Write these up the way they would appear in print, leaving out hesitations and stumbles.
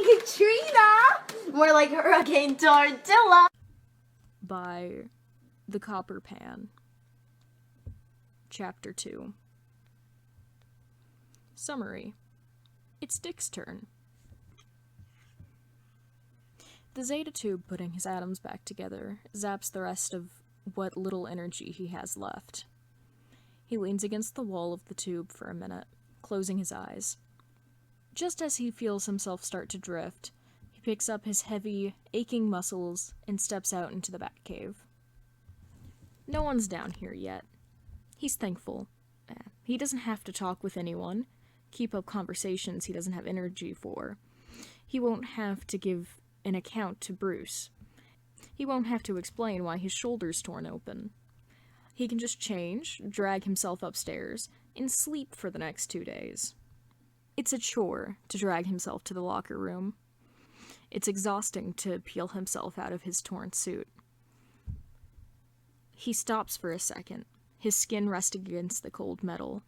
Katrina! More like Hurricane Tortilla! By The Copper Pan. Chapter 2. Summary. It's Dick's turn. The Zeta tube, putting his atoms back together, zaps the rest of what little energy he has left. He leans against the wall of the tube for a minute, closing his eyes. Just as he feels himself start to drift, he picks up his heavy, aching muscles and steps out into the Batcave. No one's down here yet. He's thankful. He doesn't have to talk with anyone, keep up conversations he doesn't have energy for. He won't have to give an account to Bruce. He won't have to explain why his shoulder's torn open. He can just change, drag himself upstairs, and sleep for the next 2 days. It's a chore to drag himself to the locker room. It's exhausting to peel himself out of his torn suit. He stops for a second, his skin resting against the cold metal,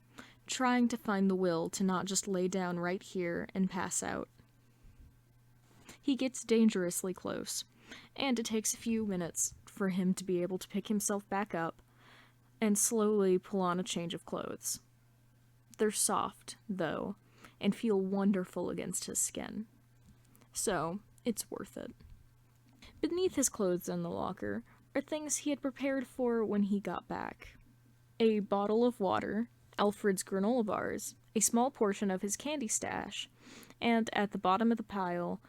trying to find the will to not just lay down right here and pass out. He gets dangerously close, and it takes a few minutes for him to be able to pick himself back up and slowly pull on a change of clothes. They're soft, though, and feel wonderful against his skin. So, it's worth it. Beneath his clothes in the locker are things he had prepared for when he got back. A bottle of water, Alfred's granola bars, a small portion of his candy stash, and at the bottom of the pile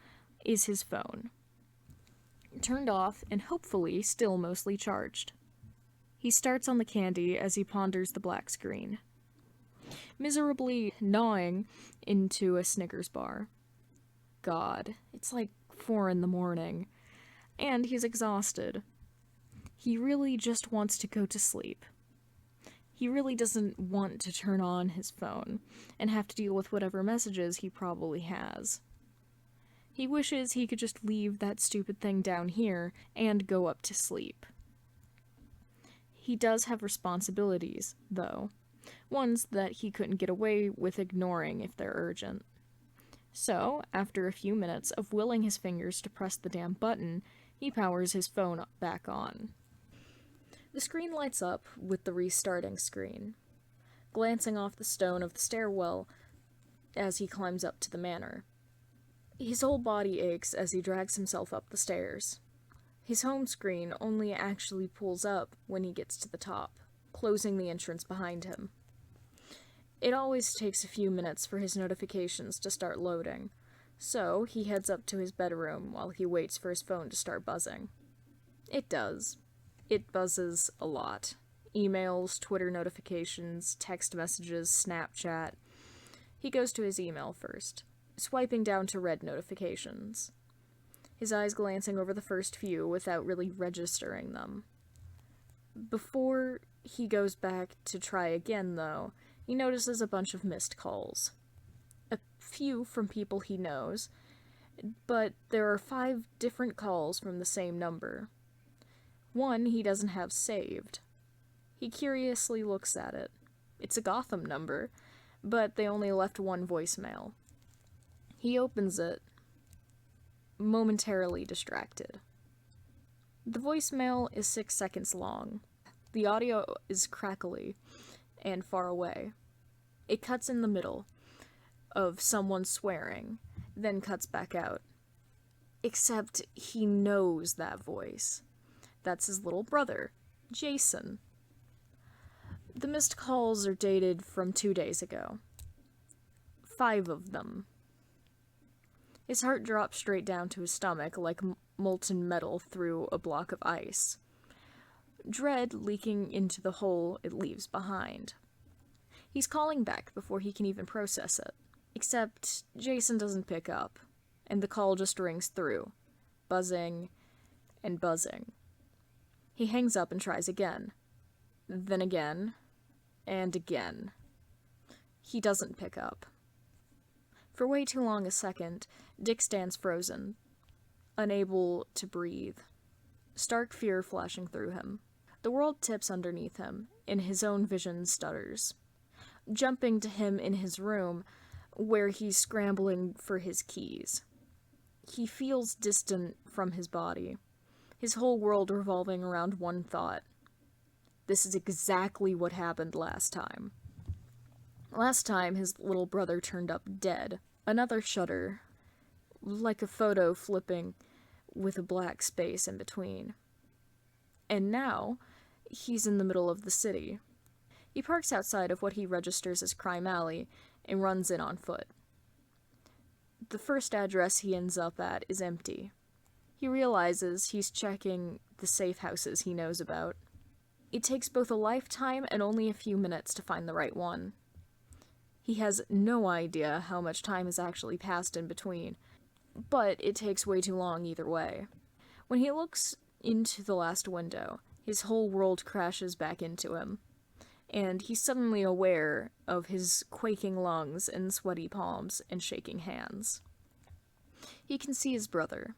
is his phone. Turned off and hopefully still mostly charged. He starts on the candy as he ponders the black screen, miserably gnawing into a Snickers bar. God, it's like 4 a.m, and he's exhausted. He really just wants to go to sleep. He really doesn't want to turn on his phone and have to deal with whatever messages he probably has. He wishes he could just leave that stupid thing down here and go up to sleep. He does have responsibilities, though, ones that he couldn't get away with ignoring if they're urgent. So, after a few minutes of willing his fingers to press the damn button, he powers his phone back on. The screen lights up with the restarting screen, glancing off the stone of the stairwell as he climbs up to the manor. His whole body aches as he drags himself up the stairs. His home screen only actually pulls up when he gets to the top, closing the entrance behind him. It always takes a few minutes for his notifications to start loading, so he heads up to his bedroom while he waits for his phone to start buzzing. It does. It buzzes a lot. Emails, Twitter notifications, text messages, Snapchat. He goes to his email first, swiping down to read notifications, his eyes glancing over the first few without really registering them. Before he goes back to try again, though, he notices a bunch of missed calls. A few from people he knows, but there are 5 different calls from the same number. One he doesn't have saved. He curiously looks at it. It's a Gotham number, but they only left 1 voicemail. He opens it, momentarily distracted. The voicemail is 6 seconds long. The audio is crackly and far away. It cuts in the middle of someone swearing, then cuts back out. Except he knows that voice. That's his little brother, Jason. The missed calls are dated from 2 days ago. 5 of them. His heart drops straight down to his stomach like molten metal through a block of ice. Dread leaking into the hole it leaves behind. He's calling back before he can even process it. Except Jason doesn't pick up, and the call just rings through, buzzing and buzzing. He hangs up and tries again. Then again, and again. He doesn't pick up. For way too long a second, Dick stands frozen, unable to breathe, stark fear flashing through him. The world tips underneath him, and his own vision stutters, jumping to him in his room, where he's scrambling for his keys. He feels distant from his body, his whole world revolving around one thought. This is exactly what happened last time. Last time, his little brother turned up dead. Another shudder, like a photo flipping with a black space in between. And now, he's in the middle of the city. He parks outside of what he registers as Crime Alley and runs in on foot. The first address he ends up at is empty. He realizes he's checking the safe houses he knows about. It takes both a lifetime and only a few minutes to find the right one. He has no idea how much time has actually passed in between, but it takes way too long either way. When he looks into the last window, his whole world crashes back into him, and he's suddenly aware of his quaking lungs and sweaty palms and shaking hands. He can see his brother.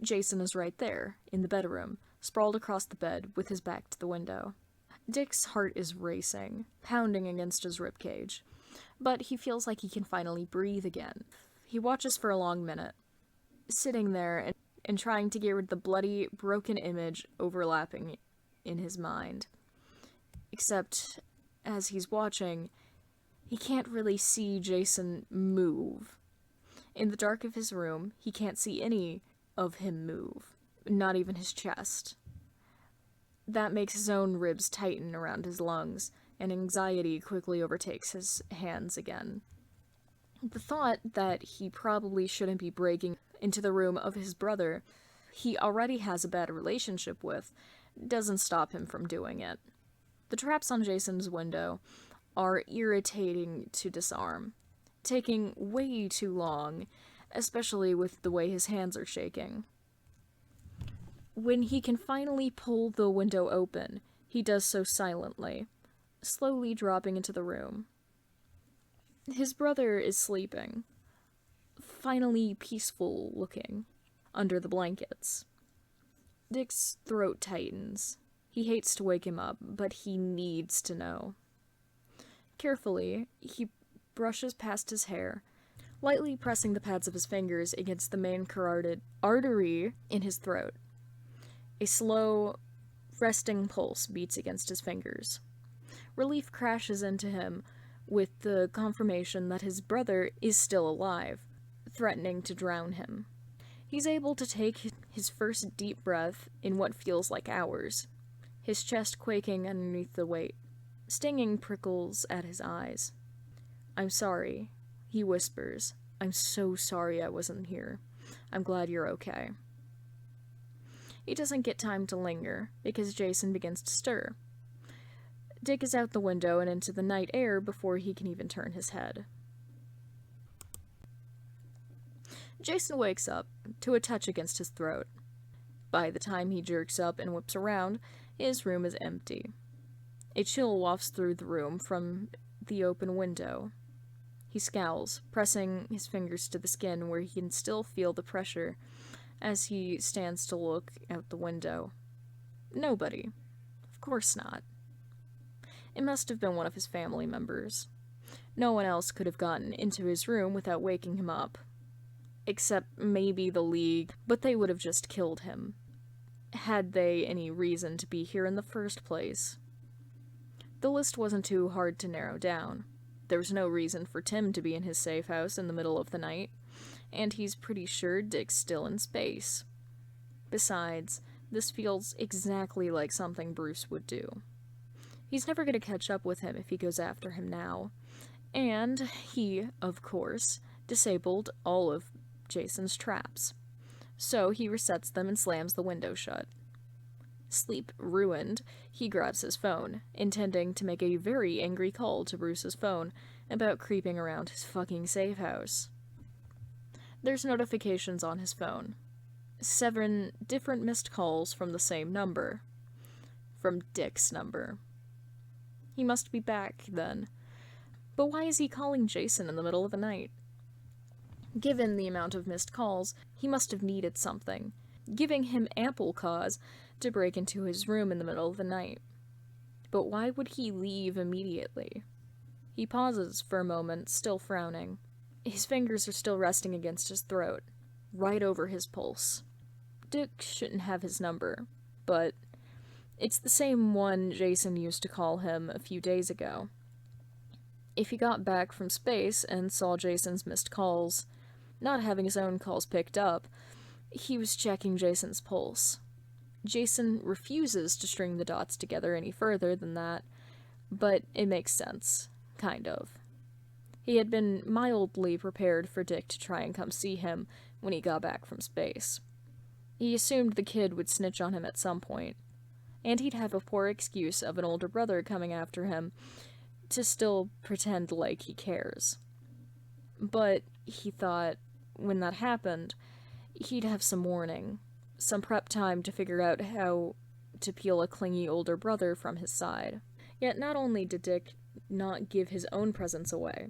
Jason is right there, in the bedroom, sprawled across the bed with his back to the window. Dick's heart is racing, pounding against his ribcage, but he feels like he can finally breathe again. He watches for a long minute, sitting there and trying to get rid of the bloody, broken image overlapping in his mind. Except, as he's watching, he can't really see Jason move. In the dark of his room, he can't see any of him move, not even his chest. That makes his own ribs tighten around his lungs, and anxiety quickly overtakes his hands again. The thought that he probably shouldn't be breaking into the room of his brother he already has a bad relationship with doesn't stop him from doing it. The traps on Jason's window are irritating to disarm, taking way too long, especially with the way his hands are shaking. When he can finally pull the window open, he does so silently, slowly dropping into the room. His brother is sleeping, finally peaceful looking, under the blankets. Dick's throat tightens. He hates to wake him up, but he needs to know. Carefully, he brushes past his hair, lightly pressing the pads of his fingers against the main carotid artery in his throat. A slow, resting pulse beats against his fingers. Relief crashes into him with the confirmation that his brother is still alive, threatening to drown him. He's able to take his first deep breath in what feels like hours, his chest quaking underneath the weight. Stinging prickles at his eyes. "I'm sorry," he whispers. "I'm so sorry I wasn't here. I'm glad you're okay." He doesn't get time to linger, because Jason begins to stir. Dick is out the window and into the night air before he can even turn his head. Jason wakes up to a touch against his throat. By the time he jerks up and whips around, his room is empty. A chill wafts through the room from the open window. He scowls, pressing his fingers to the skin where he can still feel the pressure as he stands to look out the window. Nobody. Of course not. It must have been one of his family members. No one else could have gotten into his room without waking him up. Except maybe the League, but they would have just killed him, had they any reason to be here in the first place. The list wasn't too hard to narrow down. There was no reason for Tim to be in his safe house in the middle of the night, and he's pretty sure Dick's still in space. Besides, this feels exactly like something Bruce would do. He's never going to catch up with him if he goes after him now, and he, of course, disabled all of Jason's traps. So he resets them and slams the window shut. Sleep ruined, he grabs his phone, intending to make a very angry call to Bruce's phone about creeping around his fucking safe house. There's notifications on his phone. 7 different missed calls from the same number. From Dick's number. He must be back, then. But why is he calling Jason in the middle of the night? Given the amount of missed calls, he must have needed something, giving him ample cause to break into his room in the middle of the night. But why would he leave immediately? He pauses for a moment, still frowning. His fingers are still resting against his throat. right over his pulse. Dick shouldn't have his number, but it's the same one Jason used to call him a few days ago. If he got back from space and saw Jason's missed calls, not having his own calls picked up, he was checking Jason's pulse. Jason refuses to string the dots together any further than that, but it makes sense, kind of. He had been mildly prepared for Dick to try and come see him when he got back from space. He assumed the kid would snitch on him at some point, and he'd have a poor excuse of an older brother coming after him to still pretend like he cares. But he thought, when that happened, he'd have some warning, some prep time to figure out how to peel a clingy older brother from his side. Yet not only did Dick not give his own presence away,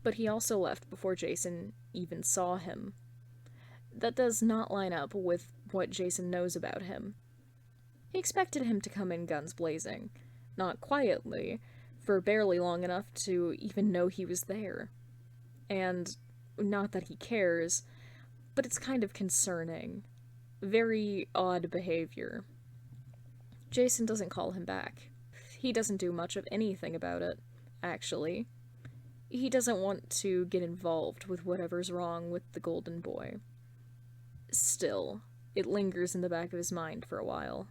but he also left before Jason even saw him. That does not line up with what Jason knows about him. He expected him to come in guns blazing, not quietly, for barely long enough to even know he was there. And not that he cares, but it's kind of concerning. Very odd behavior. Jason doesn't call him back. He doesn't do much of anything about it, actually. He doesn't want to get involved with whatever's wrong with the golden boy. Still, it lingers in the back of his mind for a while.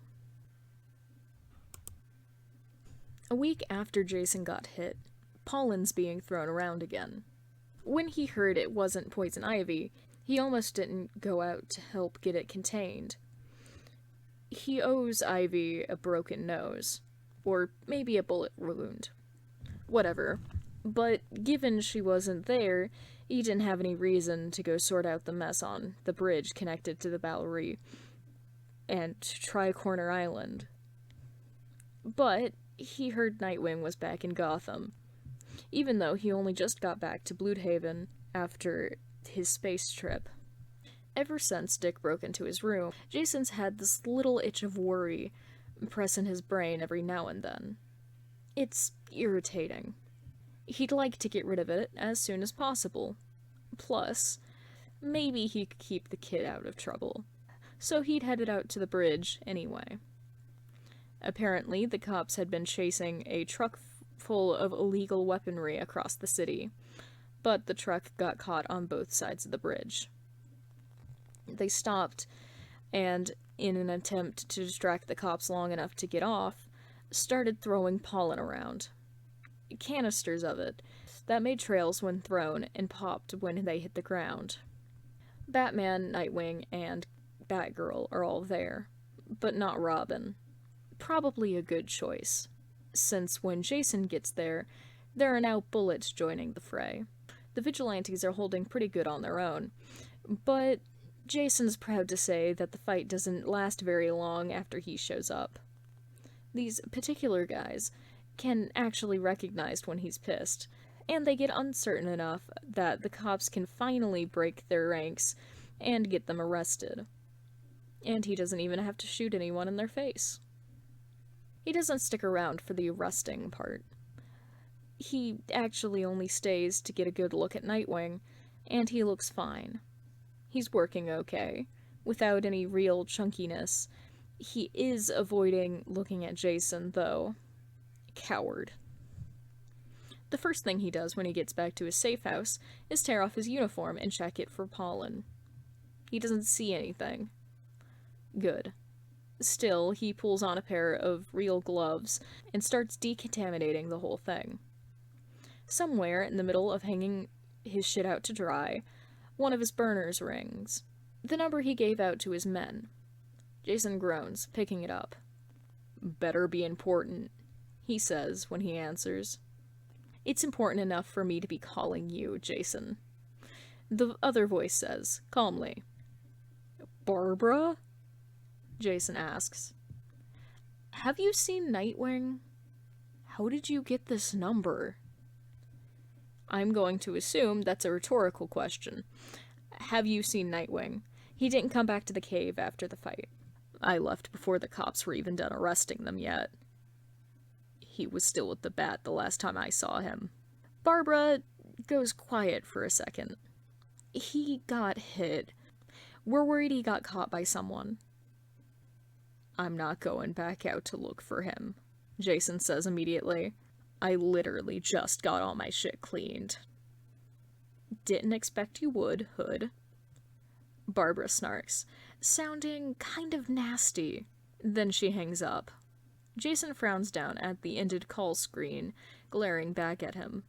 A week after Jason got hit, pollen's being thrown around again. When he heard it wasn't poison ivy, he almost didn't go out to help get it contained. He owes Ivy a broken nose, or maybe a bullet wound. Whatever. But given she wasn't there, he didn't have any reason to go sort out the mess on the bridge connected to the Bowery and to try Corner Island. But he heard Nightwing was back in Gotham, even though he only just got back to Bloodhaven after his space trip. Ever since Dick broke into his room, Jason's had this little itch of worry press in his brain every now and then. It's irritating. He'd like to get rid of it as soon as possible. Plus, maybe he could keep the kid out of trouble. So he'd headed out to the bridge anyway. Apparently, the cops had been chasing a truck full of illegal weaponry across the city, but the truck got caught on both sides of the bridge. They stopped, and in an attempt to distract the cops long enough to get off, started throwing pollen around. Canisters of it, that made trails when thrown and popped when they hit the ground. Batman, Nightwing, and Batgirl are all there, but not Robin. Probably a good choice, since when Jason gets there, there are now bullets joining the fray. The vigilantes are holding pretty good on their own, but Jason's proud to say that the fight doesn't last very long after he shows up. These particular guys can actually recognize when he's pissed, and they get uncertain enough that the cops can finally break their ranks and get them arrested. And he doesn't even have to shoot anyone in their face. He doesn't stick around for the arresting part. He actually only stays to get a good look at Nightwing, and he looks fine. He's working okay, without any real chunkiness. He is avoiding looking at Jason, though. Coward. The first thing he does when he gets back to his safe house is tear off his uniform and check it for pollen. He doesn't see anything. Good. Still, he pulls on a pair of real gloves and starts decontaminating the whole thing. Somewhere in the middle of hanging his shit out to dry, one of his burners rings. The number he gave out to his men. Jason groans, picking it up. "Better be important," he says when he answers. "It's important enough for me to be calling you, Jason." The other voice says, calmly. "Barbara?" Jason asks. "Have you seen Nightwing? How did you get this number?" I'm going to assume that's a rhetorical question. Have you seen Nightwing? He didn't come back to the cave after the fight. I left before the cops were even done arresting them yet. He was still with the bat the last time I saw him. Barbara goes quiet for a second. He got hit. We're worried he got caught by someone. I'm not going back out to look for him, Jason says immediately. I literally just got all my shit cleaned. Didn't expect you would, Hood. Barbara snarks, sounding kind of nasty. Then she hangs up. Jason frowns down at the ended call screen, glaring back at him.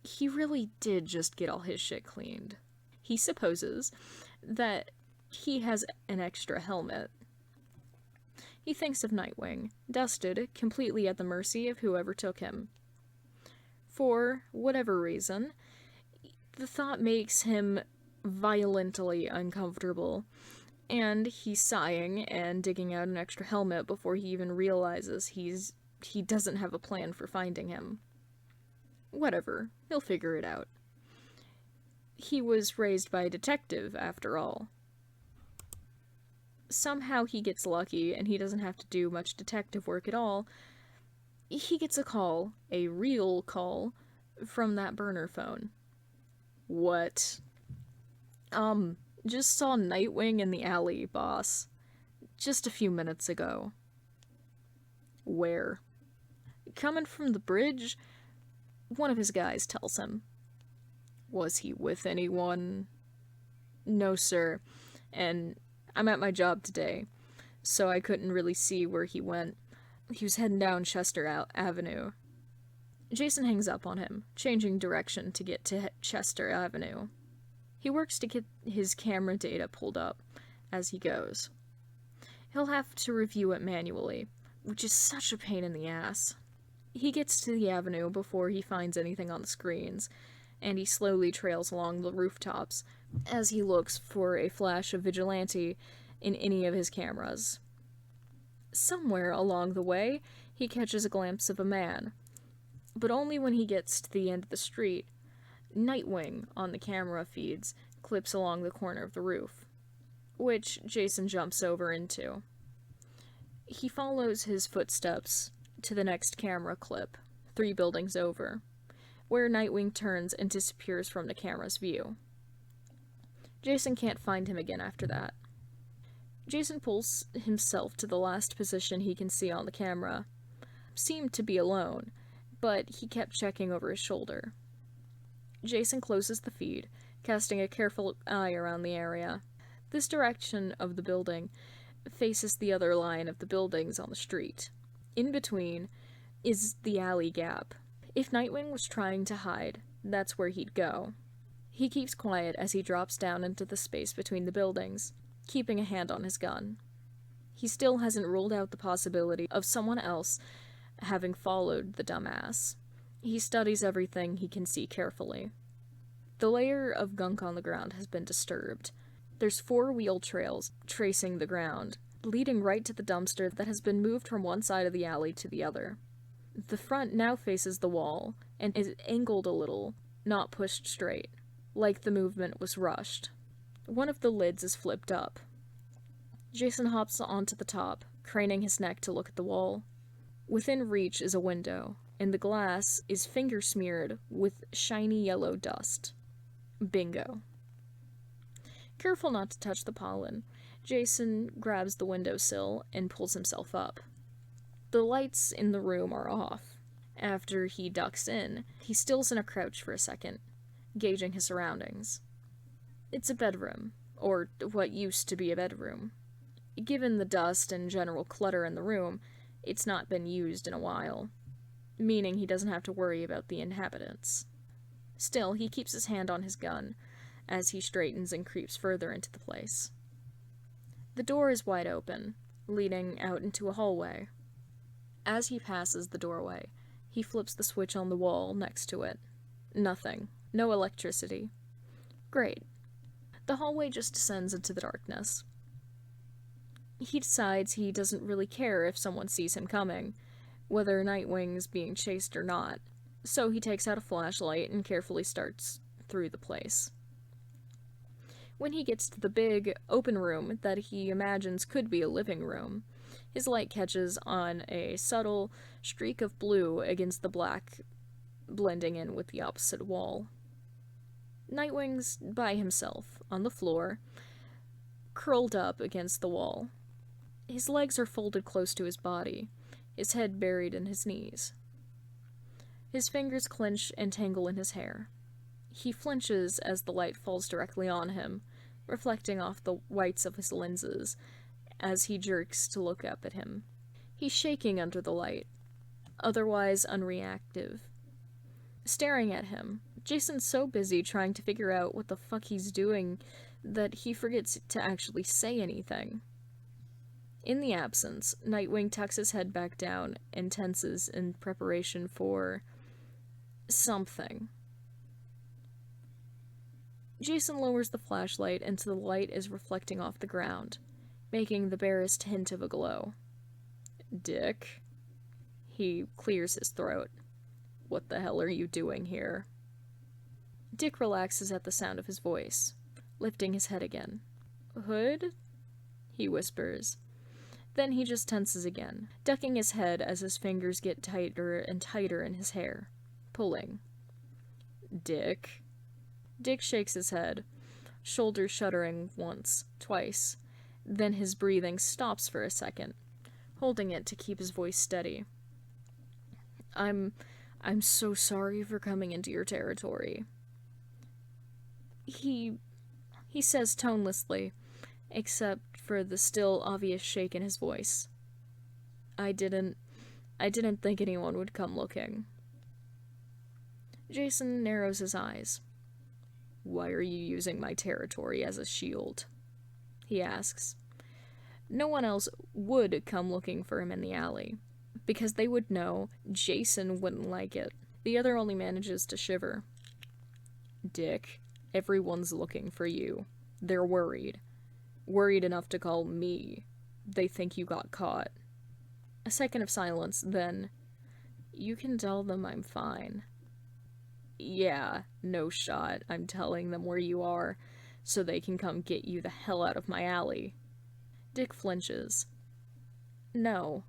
He really did just get all his shit cleaned. He supposes that he has an extra helmet. He thinks of Nightwing, dusted, completely at the mercy of whoever took him. For whatever reason, the thought makes him violently uncomfortable, and he's sighing and digging out an extra helmet before he even realizes he doesn't have a plan for finding him. Whatever, he'll figure it out. He was raised by a detective, after all. Somehow he gets lucky, and he doesn't have to do much detective work at all. He gets a call, a real call, from that burner phone. What? Just saw Nightwing in the alley, boss. Just a few minutes ago. Where? Coming from the bridge, one of his guys tells him. Was he with anyone? No, sir. And I'm at my job today, so I couldn't really see where he went. He was heading down Chester Avenue. Jason hangs up on him, changing direction to get to Chester Avenue. He works to get his camera data pulled up as he goes. He'll have to review it manually, which is such a pain in the ass. He gets to the avenue before he finds anything on the screens, and he slowly trails along the rooftops as he looks for a flash of vigilante in any of his cameras. Somewhere along the way, he catches a glimpse of a man, but only when he gets to the end of the street. Nightwing on the camera feeds clips along the corner of the roof, which Jason jumps over into. He follows his footsteps to the next camera clip, 3 buildings over, where Nightwing turns and disappears from the camera's view. Jason can't find him again after that. Jason pulls himself to the last position he can see on the camera. Seemed to be alone, but he kept checking over his shoulder. Jason closes the feed, casting a careful eye around the area. This direction of the building faces the other line of the buildings on the street. In between is the alley gap. If Nightwing was trying to hide, that's where he'd go. He keeps quiet as he drops down into the space between the buildings, keeping a hand on his gun. He still hasn't ruled out the possibility of someone else having followed the dumbass. He studies everything he can see carefully. The layer of gunk on the ground has been disturbed. There's 4 wheel trails tracing the ground, leading right to the dumpster that has been moved from one side of the alley to the other. The front now faces the wall, and is angled a little, not pushed straight, like the movement was rushed. One of the lids is flipped up. Jason hops onto the top, craning his neck to look at the wall. Within reach is a window, and the glass is finger-smeared with shiny yellow dust. Bingo. Careful not to touch the pollen, Jason grabs the windowsill and pulls himself up. The lights in the room are off. After he ducks in, he stills in a crouch for a second, gauging his surroundings. It's a bedroom, or what used to be a bedroom. Given the dust and general clutter in the room, it's not been used in a while, meaning he doesn't have to worry about the inhabitants. Still, he keeps his hand on his gun as he straightens and creeps further into the place. The door is wide open, leading out into a hallway. As he passes the doorway, he flips the switch on the wall next to it. Nothing. No electricity. Great. The hallway just descends into the darkness. He decides he doesn't really care if someone sees him coming, whether Nightwing's being chased or not, so he takes out a flashlight and carefully starts through the place. When he gets to the big, open room that he imagines could be a living room, his light catches on a subtle streak of blue against the black, blending in with the opposite wall. Nightwing's by himself, on the floor, curled up against the wall. His legs are folded close to his body, his head buried in his knees. His fingers clench and tangle in his hair. He flinches as the light falls directly on him, reflecting off the whites of his lenses as he jerks to look up at him. He's shaking under the light, otherwise unreactive. Staring at him, Jason's so busy trying to figure out what the fuck he's doing that he forgets to actually say anything. In the absence, Nightwing tucks his head back down and tenses in preparation for something. Jason lowers the flashlight until the light is reflecting off the ground, making the barest hint of a glow. Dick. He clears his throat. What the hell are you doing here? Dick relaxes at the sound of his voice, lifting his head again. Hood? He whispers. Then he just tenses again, ducking his head as his fingers get tighter and tighter in his hair, pulling. Dick. Dick shakes his head, shoulders shuddering once, twice. Then his breathing stops for a second, holding it to keep his voice steady. I'm so sorry for coming into your territory. He says tonelessly, except for the still obvious shake in his voice. I didn't think anyone would come looking. Jason narrows his eyes. Why are you using my territory as a shield? He asks. No one else would come looking for him in the alley, because they would know Jason wouldn't like it. The other only manages to shiver. Dick, everyone's looking for you. They're worried. Worried enough to call me. They think you got caught. A second of silence, then, you can tell them I'm fine. Yeah, no shot. I'm telling them where you are, so they can come get you the hell out of my alley. Dick flinches. No.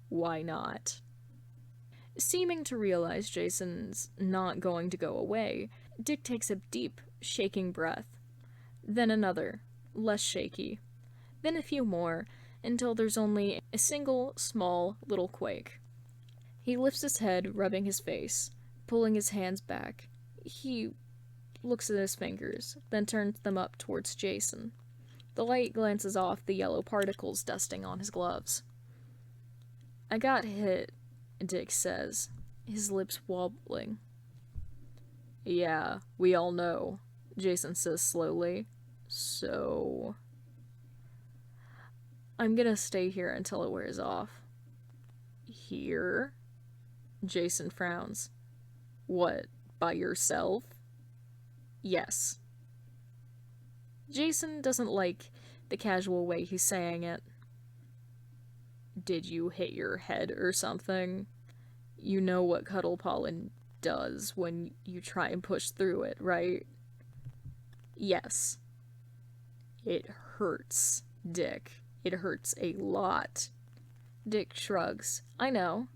Why not? Seeming to realize Jason's not going to go away, Dick takes a deep, shaking breath. Then another, less shaky. Then a few more, until there's only a single, small, little quake. He lifts his head, rubbing his face, pulling his hands back. He looks at his fingers, then turns them up towards Jason. The light glances off the yellow particles dusting on his gloves. I got hit, Dick says, his lips wobbling. Yeah, we all know, Jason says slowly. So... I'm gonna stay here until it wears off. Here? Jason frowns. What, by yourself? Yes. Jason doesn't like the casual way he's saying it. Did you hit your head or something? You know what cuddle pollen does when you try and push through it, right? Yes. It hurts, Dick. It hurts a lot. Dick shrugs. I know.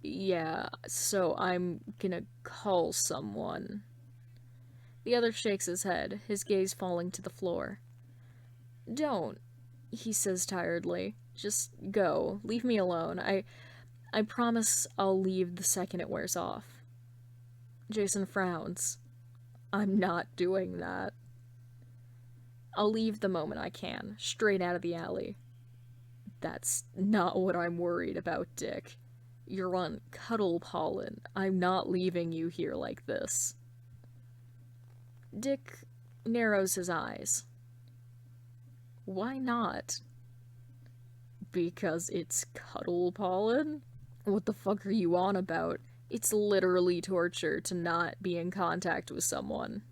Yeah, so I'm gonna call someone. The other shakes his head, his gaze falling to the floor. Don't, he says tiredly. Just go. Leave me alone. I promise I'll leave the second it wears off. Jason frowns. I'm not doing that. I'll leave the moment I can, straight out of the alley. That's not what I'm worried about, Dick. You're on cuddle pollen. I'm not leaving you here like this. Dick narrows his eyes. Why not? Because it's cuddle pollen? What the fuck are you on about? It's literally torture to not be in contact with someone.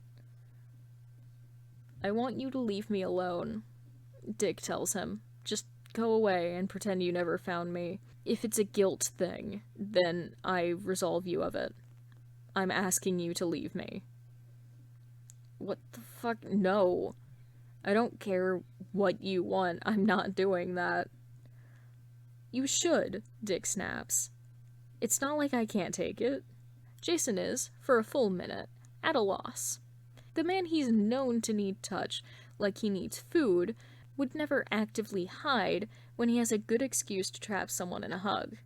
I want you to leave me alone, Dick tells him. Just go away and pretend you never found me. If it's a guilt thing, then I resolve you of it. I'm asking you to leave me. What the fuck? No. I don't care what you want. I'm not doing that. You should, Dick snaps. It's not like I can't take it. Jason is, for a full minute, at a loss. The man he's known to need touch like he needs food, would never actively hide when he has a good excuse to trap someone in a hug.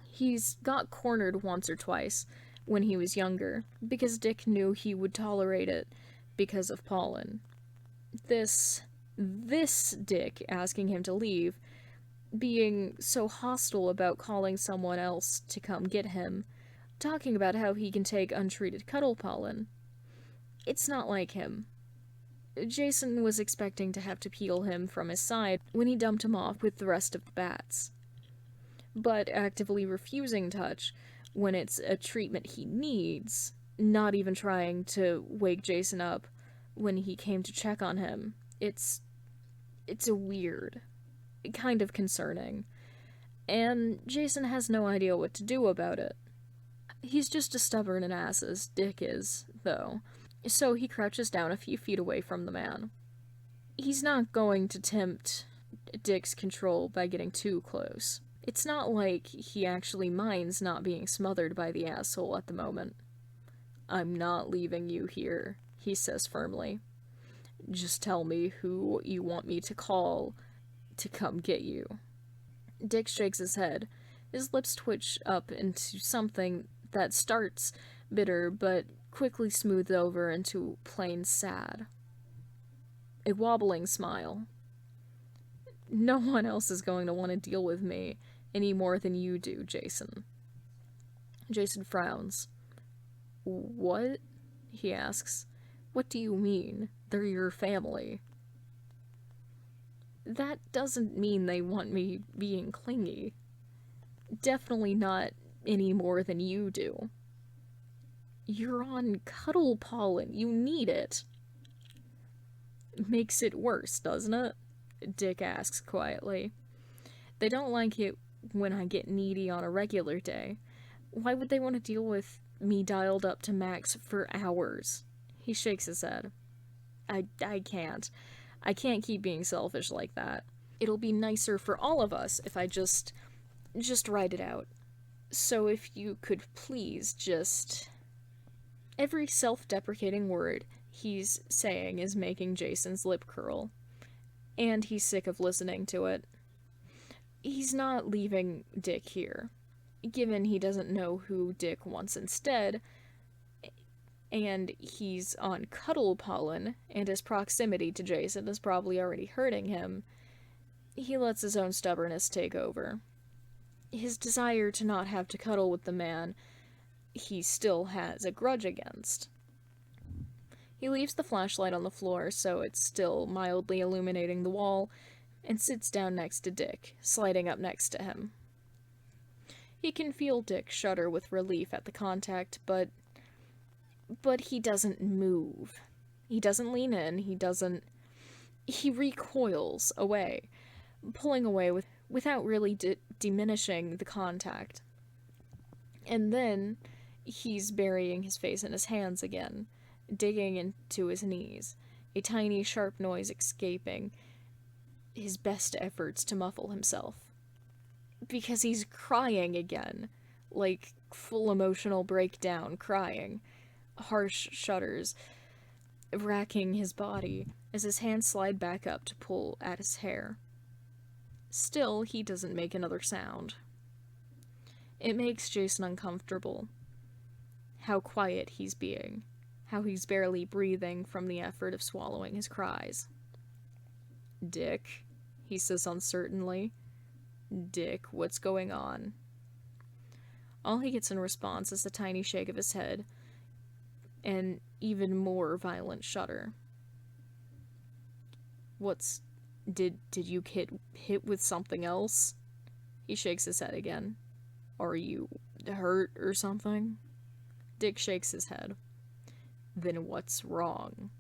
He's got cornered once or twice when he was younger, because Dick knew he would tolerate it because of Pollen. This Dick asking him to leave, being so hostile about calling someone else to come get him, talking about how he can take untreated cuddle pollen. It's not like him. Jason was expecting to have to peel him from his side when he dumped him off with the rest of the bats. But actively refusing touch when it's a treatment he needs, not even trying to wake Jason up when he came to check on him, it's a weird, kind of concerning. And Jason has no idea what to do about it. He's just as stubborn an ass as Dick is, though, so he crouches down a few feet away from the man. He's not going to tempt Dick's control by getting too close. It's not like he actually minds not being smothered by the asshole at the moment. "I'm not leaving you here," he says firmly. "Just tell me who you want me to call to come get you." Dick shakes his head. His lips twitch up into something that starts bitter but quickly smooths over into plain sad. A wobbling smile. "No one else is going to want to deal with me any more than you do, Jason." Jason frowns. "What?" he asks. "What do you mean? They're your family." "That doesn't mean they want me being clingy. Definitely not any more than you do. You're on cuddle pollen. You need it." "Makes it worse, doesn't it?" Dick asks quietly. "They don't like it when I get needy on a regular day. Why would they want to deal with me dialed up to max for hours?" He shakes his head. I can't. I can't keep being selfish like that. It'll be nicer for all of us if I just write it out. So if you could please just..." Every self-deprecating word he's saying is making Jason's lip curl, and he's sick of listening to it. He's not leaving Dick here, given he doesn't know who Dick wants instead, and he's on cuddle pollen, and his proximity to Jason is probably already hurting him. He lets his own stubbornness take over. His desire to not have to cuddle with the man he still has a grudge against. He leaves the flashlight on the floor so it's still mildly illuminating the wall, and sits down next to Dick, sliding up next to him. He can feel Dick shudder with relief at the contact, but he doesn't move. He doesn't lean in, he recoils away, pulling away without really diminishing the contact. And then he's burying his face in his hands again, digging into his knees, a tiny sharp noise escaping, his best efforts to muffle himself. Because he's crying again, like full emotional breakdown crying, harsh shudders racking his body as his hands slide back up to pull at his hair. Still, he doesn't make another sound. It makes Jason uncomfortable. How quiet he's being. How he's barely breathing from the effort of swallowing his cries. "Dick," he says uncertainly. "Dick, what's going on?" All he gets in response is a tiny shake of his head, an even more violent shudder. Did you get hit with something else?" He shakes his head again. "Are you hurt or something?" Dick shakes his head. "Then what's wrong?"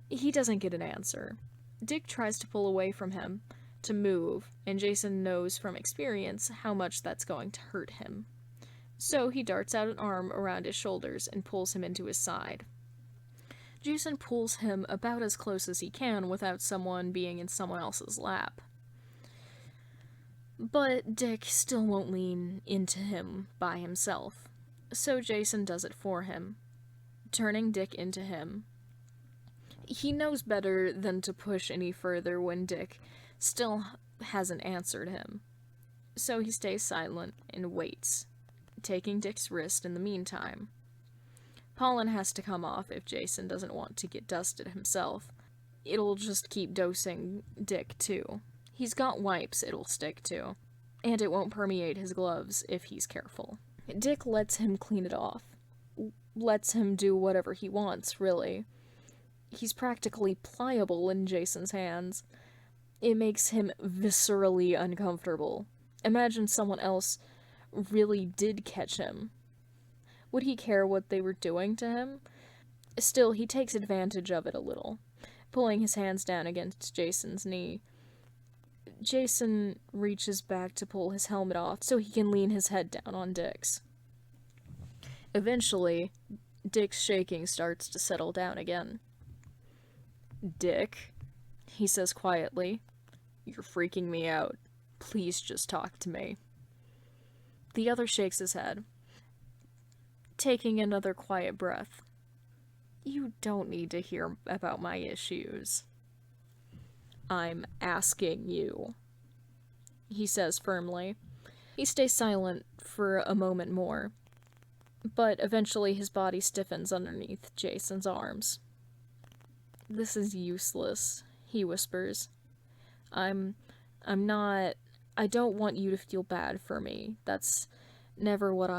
He doesn't get an answer. Dick tries to pull away from him, to move, and Jason knows from experience how much that's going to hurt him. So he darts out an arm around his shoulders and pulls him into his side. Jason pulls him about as close as he can without someone being in someone else's lap. But Dick still won't lean into him by himself, so Jason does it for him, turning Dick into him. He knows better than to push any further when Dick still hasn't answered him. So he stays silent and waits, taking Dick's wrist in the meantime. Pollen has to come off if Jason doesn't want to get dusted himself. It'll just keep dosing Dick, too. He's got wipes it'll stick to, and it won't permeate his gloves if he's careful. Dick lets him clean it off. Lets him do whatever he wants, really. He's practically pliable in Jason's hands. It makes him viscerally uncomfortable. Imagine someone else really did catch him. Would he care what they were doing to him? Still, he takes advantage of it a little, pulling his hands down against Jason's knee. Jason reaches back to pull his helmet off so he can lean his head down on Dick's. Eventually, Dick's shaking starts to settle down again. "Dick," he says quietly, "you're freaking me out. Please just talk to me." The other shakes his head, taking another quiet breath. "You don't need to hear about my issues." "I'm asking you," he says firmly. He stays silent for a moment more, but eventually his body stiffens underneath Jason's arms. "This is useless," he whispers. I don't want you to feel bad for me. That's never what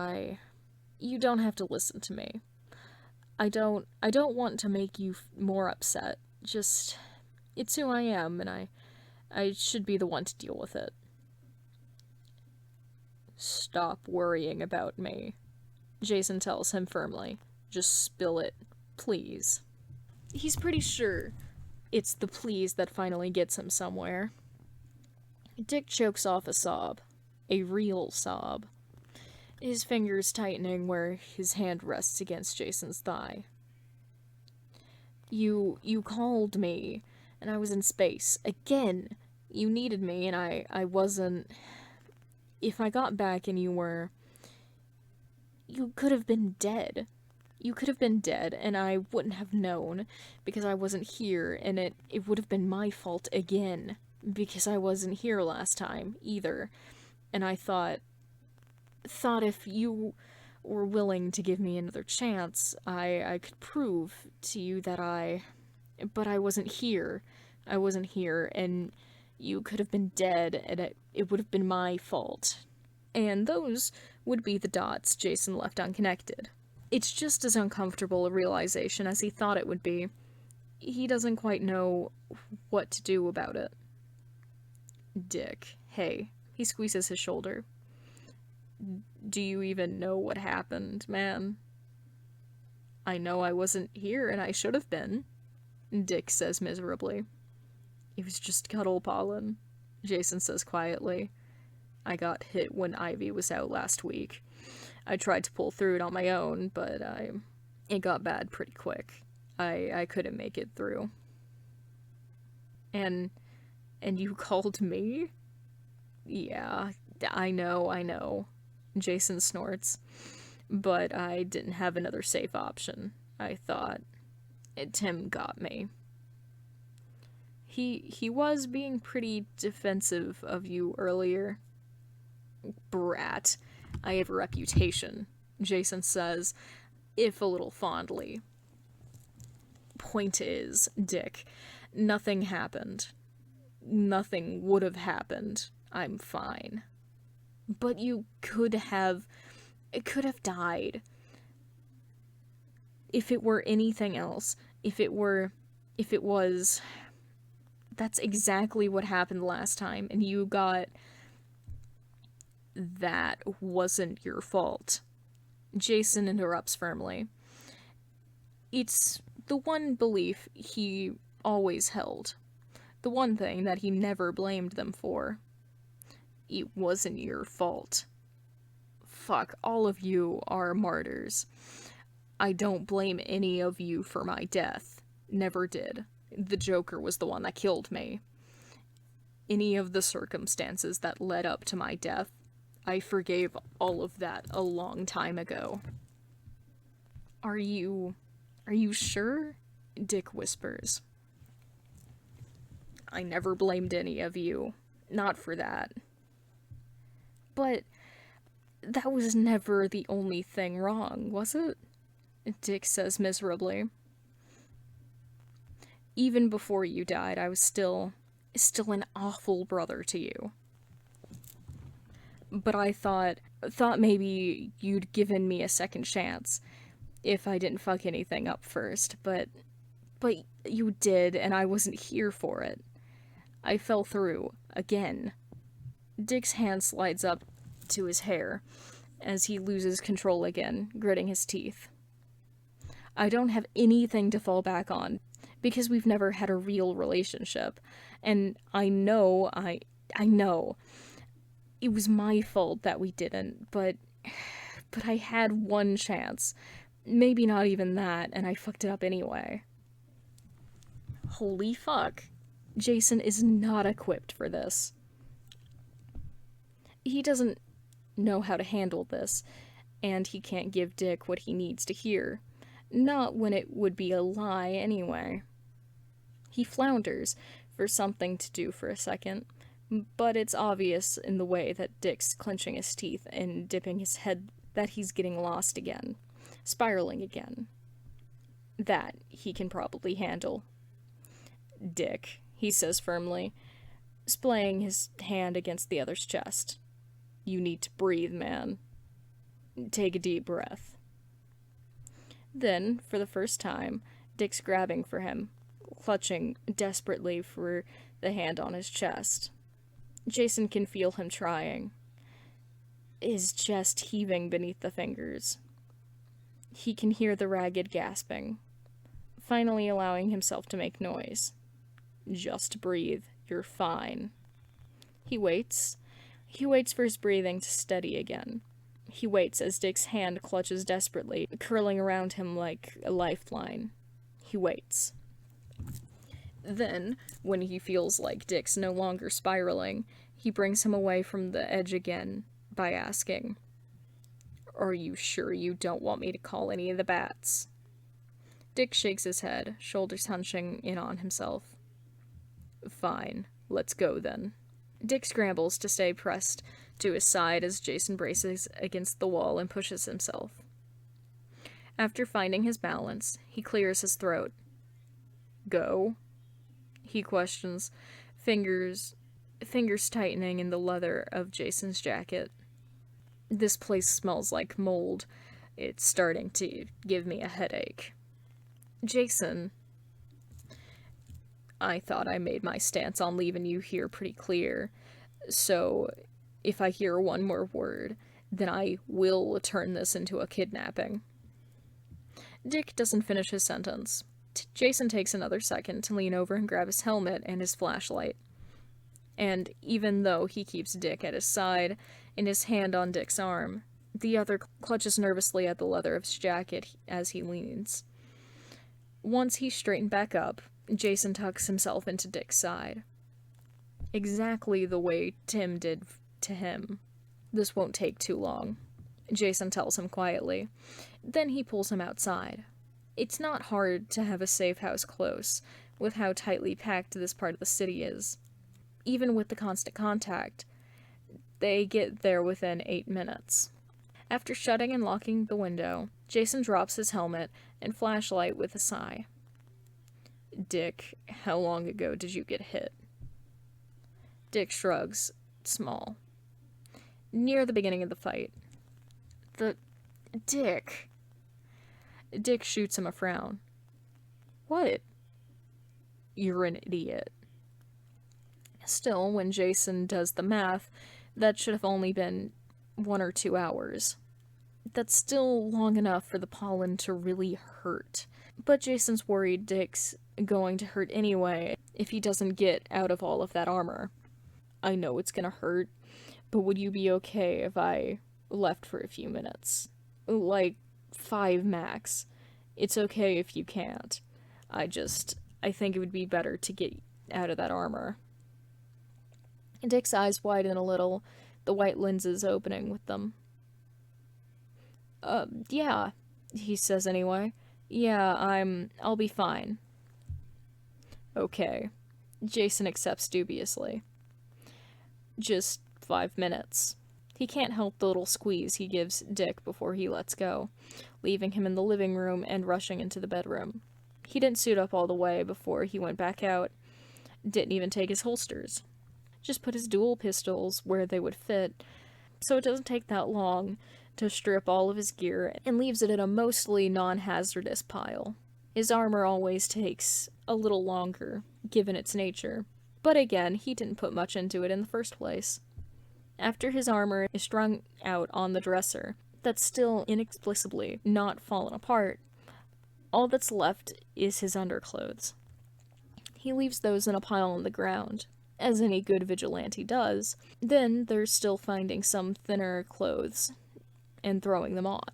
You don't have to listen to me. I don't want to make you more upset. Just, it's who I am, and I should be the one to deal with it." "Stop worrying about me," Jason tells him firmly. "Just spill it, please." He's pretty sure it's the please that finally gets him somewhere. Dick chokes off a sob. A real sob. His fingers tightening where his hand rests against Jason's thigh. You called me, and I was in space. Again! You needed me, and I wasn't... If I got back and you were... You could have been dead. You could have been dead, and I wouldn't have known, because I wasn't here, and it would have been my fault again, because I wasn't here last time, either. And I thought if you were willing to give me another chance, I could prove to you that But I wasn't here. I wasn't here, and you could have been dead, and it would have been my fault. And those would be the dots Jason left unconnected. It's just as uncomfortable a realization as he thought it would be. He doesn't quite know what to do about it. "Dick, hey." He squeezes his shoulder. "Do you even know what happened, man?" "I know I wasn't here, and I should have been," Dick says miserably. "It was just cuddle pollen," Jason says quietly. "I got hit when Ivy was out last week. I tried to pull through it on my own, but it got bad pretty quick. I couldn't make it through." And you called me?" "Yeah, I know," Jason snorts. "But I didn't have another safe option. I thought... Tim got me." He was being pretty defensive of you earlier." "Brat. I have a reputation," Jason says, if a little fondly. "Point is, Dick, nothing happened. Nothing would have happened. I'm fine." "But you could have died. If it were anything else, if it was... That's exactly what happened last time, and you got... That wasn't your fault." Jason interrupts firmly. It's the one belief he always held. The one thing that he never blamed them for. It wasn't your fault. Fuck, all of you are martyrs. I don't blame any of you for my death. Never did. The Joker was the one that killed me. Any of the circumstances that led up to my death, I forgave all of that a long time ago." Are you sure?" Dick whispers. I never blamed any of you. Not for that. But that was never the only thing wrong, was it? Dick says miserably. Even before you died, I was still an awful brother to you. But I thought maybe you'd given me a second chance if I didn't fuck anything up first, but you did, and I wasn't here for it. I fell through, again. Dick's hand slides up to his hair as he loses control again, gritting his teeth. I don't have anything to fall back on, because we've never had a real relationship, and I know it was my fault that we didn't, but I had one chance. Maybe not even that, and I fucked it up anyway. Holy fuck. Jason is not equipped for this. He doesn't know how to handle this, and he can't give Dick what he needs to hear. Not when it would be a lie anyway. He flounders for something to do for a second, but it's obvious in the way that Dick's clenching his teeth and dipping his head that he's getting lost again, spiraling again. That he can probably handle. Dick, he says firmly, splaying his hand against the other's chest. You need to breathe, man. Take a deep breath. Then, for the first time, Dick's grabbing for him, clutching desperately for the hand on his chest. Jason can feel him trying, his chest heaving beneath the fingers. He can hear the ragged gasping, finally allowing himself to make noise. Just breathe, you're fine. He waits for his breathing to steady again. He waits as Dick's hand clutches desperately, curling around him like a lifeline. He waits. Then, when he feels like Dick's no longer spiraling, he brings him away from the edge again by asking, Are you sure you don't want me to call any of the bats? Dick shakes his head, shoulders hunching in on himself. Fine, let's go then. Dick scrambles to stay pressed to his side as Jason braces against the wall and pushes himself. After finding his balance, he clears his throat. Go? He questions, fingers tightening in the leather of Jason's jacket. This place smells like mold. It's starting to give me a headache. Jason, I thought I made my stance on leaving you here pretty clear, so if I hear one more word, then I will turn this into a kidnapping. Dick doesn't finish his sentence. Jason takes another second to lean over and grab his helmet and his flashlight. And even though he keeps Dick at his side and his hand on Dick's arm, the other clutches nervously at the leather of his jacket as he leans. Once he's straightened back up, Jason tucks himself into Dick's side. Exactly the way Tim did to him. This won't take too long, Jason tells him quietly. Then he pulls him outside. It's not hard to have a safe house close, with how tightly packed this part of the city is. Even with the constant contact, they get there within 8 minutes. After shutting and locking the window, Jason drops his helmet and flashlight with a sigh. Dick, how long ago did you get hit? Dick shrugs, small. Near the beginning of the fight. Dick. Dick shoots him a frown. What? You're an idiot. Still, when Jason does the math, that should have only been 1 or 2 hours. That's still long enough for the pollen to really hurt. But Jason's worried Dick's going to hurt anyway if he doesn't get out of all of that armor. I know it's gonna hurt, but would you be okay if I left for a few minutes? Like 5 max. It's okay if you can't. I think it would be better to get out of that armor. Dick's eyes widen a little, the white lenses opening with them. Yeah, he says anyway. Yeah, I'll be fine. Okay. Jason accepts dubiously. Just 5 minutes. He can't help the little squeeze he gives Dick before he lets go, leaving him in the living room and rushing into the bedroom. He didn't suit up all the way before he went back out, didn't even take his holsters. Just put his dual pistols where they would fit, so it doesn't take that long to strip all of his gear and leaves it in a mostly non-hazardous pile. His armor always takes a little longer, given its nature, but again, he didn't put much into it in the first place. After his armor is strung out on the dresser, that's still inexplicably not fallen apart, all that's left is his underclothes. He leaves those in a pile on the ground, as any good vigilante does. Then there's still finding some thinner clothes and throwing them on.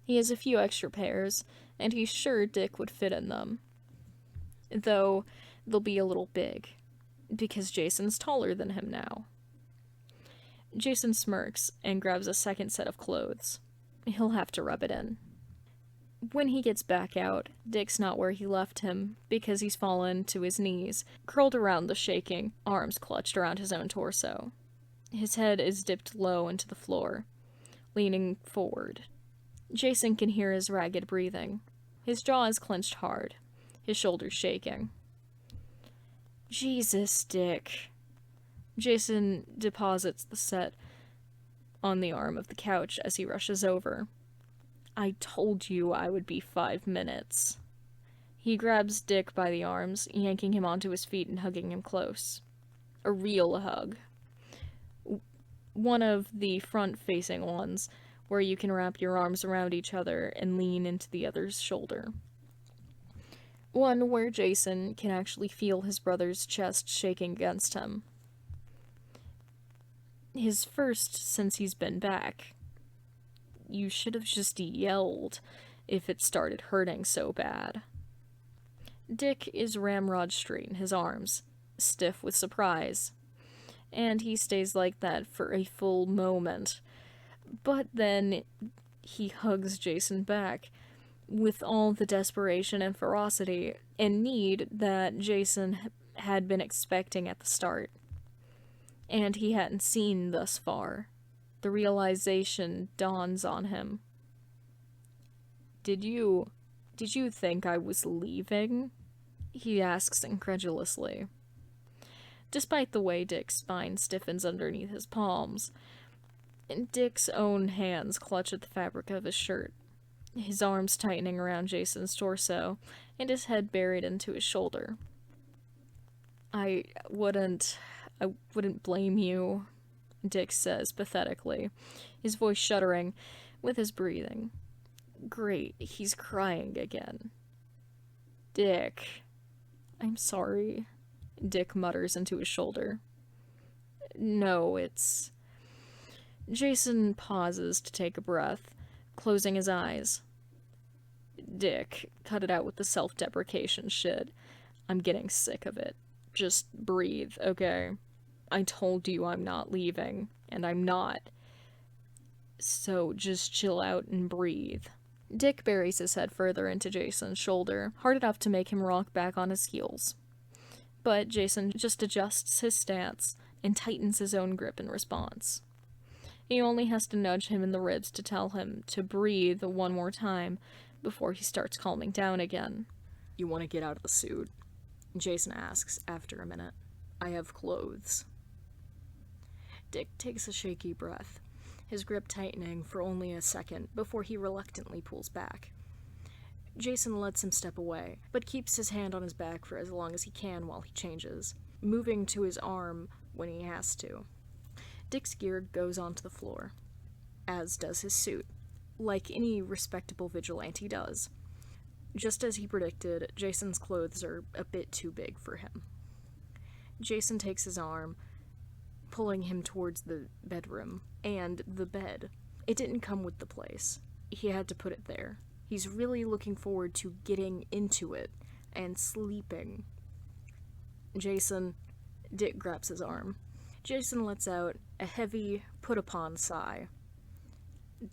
He has a few extra pairs, and he's sure Dick would fit in them. Though they'll be a little big, because Jason's taller than him now. Jason smirks and grabs a second set of clothes. He'll have to rub it in. When he gets back out, Dick's not where he left him, because he's fallen to his knees, curled around the shaking, arms clutched around his own torso. His head is dipped low into the floor, leaning forward. Jason can hear his ragged breathing. His jaw is clenched hard, his shoulders shaking. Jesus, Dick. Jason deposits the set on the arm of the couch as he rushes over. I told you I would be 5 minutes. He grabs Dick by the arms, yanking him onto his feet and hugging him close. A real hug. One of the front-facing ones, where you can wrap your arms around each other and lean into the other's shoulder. One where Jason can actually feel his brother's chest shaking against him. His first since he's been back. You should have just yelled if it started hurting so bad. Dick is ramrod straight in his arms, stiff with surprise, and he stays like that for a full moment. But then he hugs Jason back with all the desperation and ferocity and need that Jason had been expecting at the start, and he hadn't seen thus far. The realization dawns on him. Did you think I was leaving? He asks incredulously. Despite the way Dick's spine stiffens underneath his palms, Dick's own hands clutch at the fabric of his shirt, his arms tightening around Jason's torso, and his head buried into his shoulder. I wouldn't blame you, Dick says pathetically, his voice shuddering with his breathing. Great, he's crying again. Dick. I'm sorry, Dick mutters into his shoulder. No, it's... Jason pauses to take a breath, closing his eyes. Dick, cut it out with the self-deprecation shit. I'm getting sick of it. Just breathe, okay? I told you I'm not leaving, and I'm not. So just chill out and breathe. Dick buries his head further into Jason's shoulder, hard enough to make him rock back on his heels. But Jason just adjusts his stance and tightens his own grip in response. He only has to nudge him in the ribs to tell him to breathe one more time before he starts calming down again. You want to get out of the suit? Jason asks after a minute. I have clothes. Dick takes a shaky breath, his grip tightening for only a second before he reluctantly pulls back. Jason lets him step away, but keeps his hand on his back for as long as he can while he changes, moving to his arm when he has to. Dick's gear goes onto the floor, as does his suit, like any respectable vigilante does. Just as he predicted, Jason's clothes are a bit too big for him. Jason takes his arm, pulling him towards the bedroom, and the bed. It didn't come with the place. He had to put it there. He's really looking forward to getting into it and sleeping. Dick grabs his arm. Jason lets out a heavy, put-upon sigh.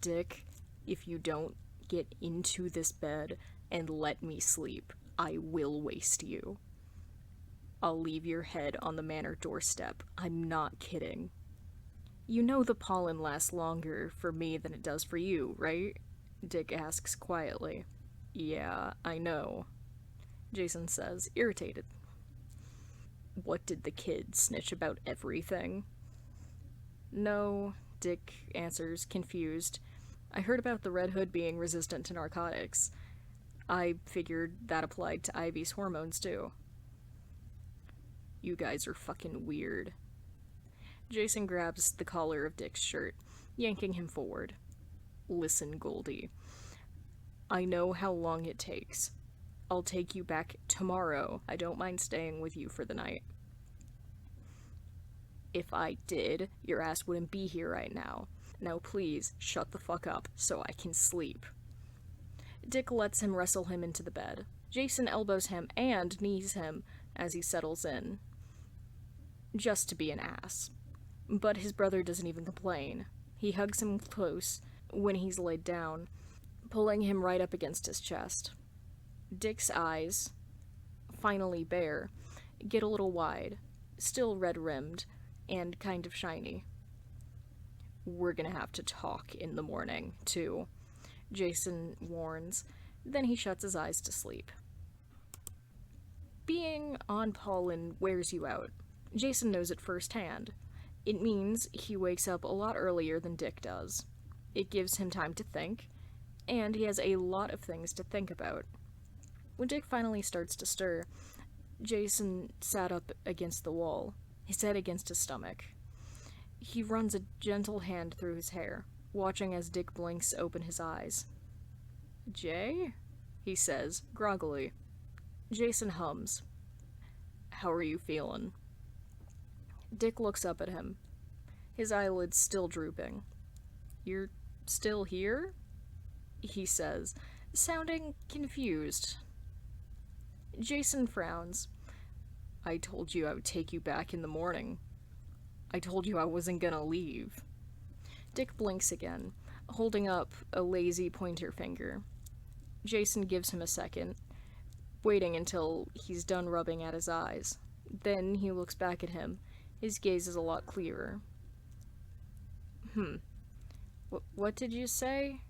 Dick, if you don't get into this bed and let me sleep, I will waste you. I'll leave your head on the manor doorstep. I'm not kidding. You know the pollen lasts longer for me than it does for you, right? Dick asks quietly. Yeah, I know, Jason says, irritated. What did the kid snitch about everything? No, Dick answers, confused. I heard about the Red Hood being resistant to narcotics. I figured that applied to Ivy's hormones, too. You guys are fucking weird. Jason grabs the collar of Dick's shirt, yanking him forward. Listen, Goldie. I know how long it takes. I'll take you back tomorrow. I don't mind staying with you for the night. If I did, your ass wouldn't be here right now. Now please, shut the fuck up so I can sleep. Dick lets him wrestle him into the bed. Jason elbows him and knees him as he settles in. Just to be an ass. But his brother doesn't even complain. He hugs him close when he's laid down, pulling him right up against his chest. Dick's eyes, finally bare, get a little wide, still red-rimmed, and kind of shiny. We're gonna have to talk in the morning, too, Jason warns. Then he shuts his eyes to sleep. Being on pollen wears you out. Jason knows it firsthand. It means he wakes up a lot earlier than Dick does. It gives him time to think, and he has a lot of things to think about. When Dick finally starts to stir, Jason sat up against the wall, his head against his stomach. He runs a gentle hand through his hair, watching as Dick blinks open his eyes. Jay? He says, groggily. Jason hums. How are you feeling? Dick looks up at him, his eyelids still drooping. You're still here? He says, sounding confused. Jason frowns. I told you I would take you back in the morning. I told you I wasn't gonna leave. Dick blinks again, holding up a lazy pointer finger. Jason gives him a second, waiting until he's done rubbing at his eyes. Then he looks back at him. His gaze is a lot clearer. What did you say?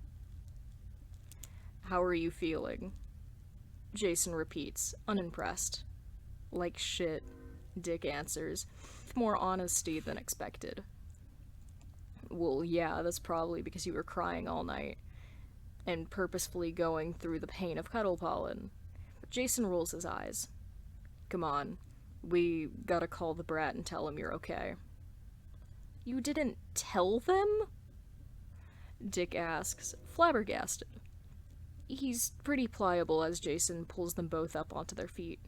How are you feeling? Jason repeats, unimpressed. Like shit, Dick answers, with more honesty than expected. Well, yeah, that's probably because you were crying all night, and purposefully going through the pain of cuddle pollen. Jason rolls his eyes. Come on, we gotta call the brat and tell him you're okay. You didn't tell them? Dick asks, flabbergasted. He's pretty pliable as Jason pulls them both up onto their feet.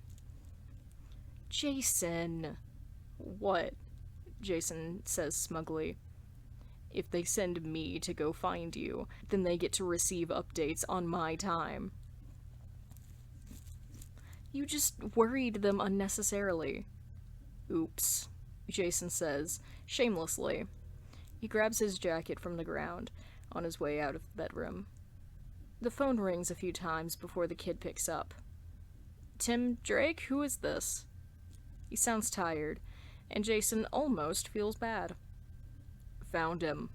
Jason! What? Jason says smugly. If they send me to go find you, then they get to receive updates on my time. You just worried them unnecessarily. Oops, Jason says, shamelessly. He grabs his jacket from the ground on his way out of the bedroom. The phone rings a few times before the kid picks up. Tim Drake, who is this? He sounds tired, and Jason almost feels bad. Found him,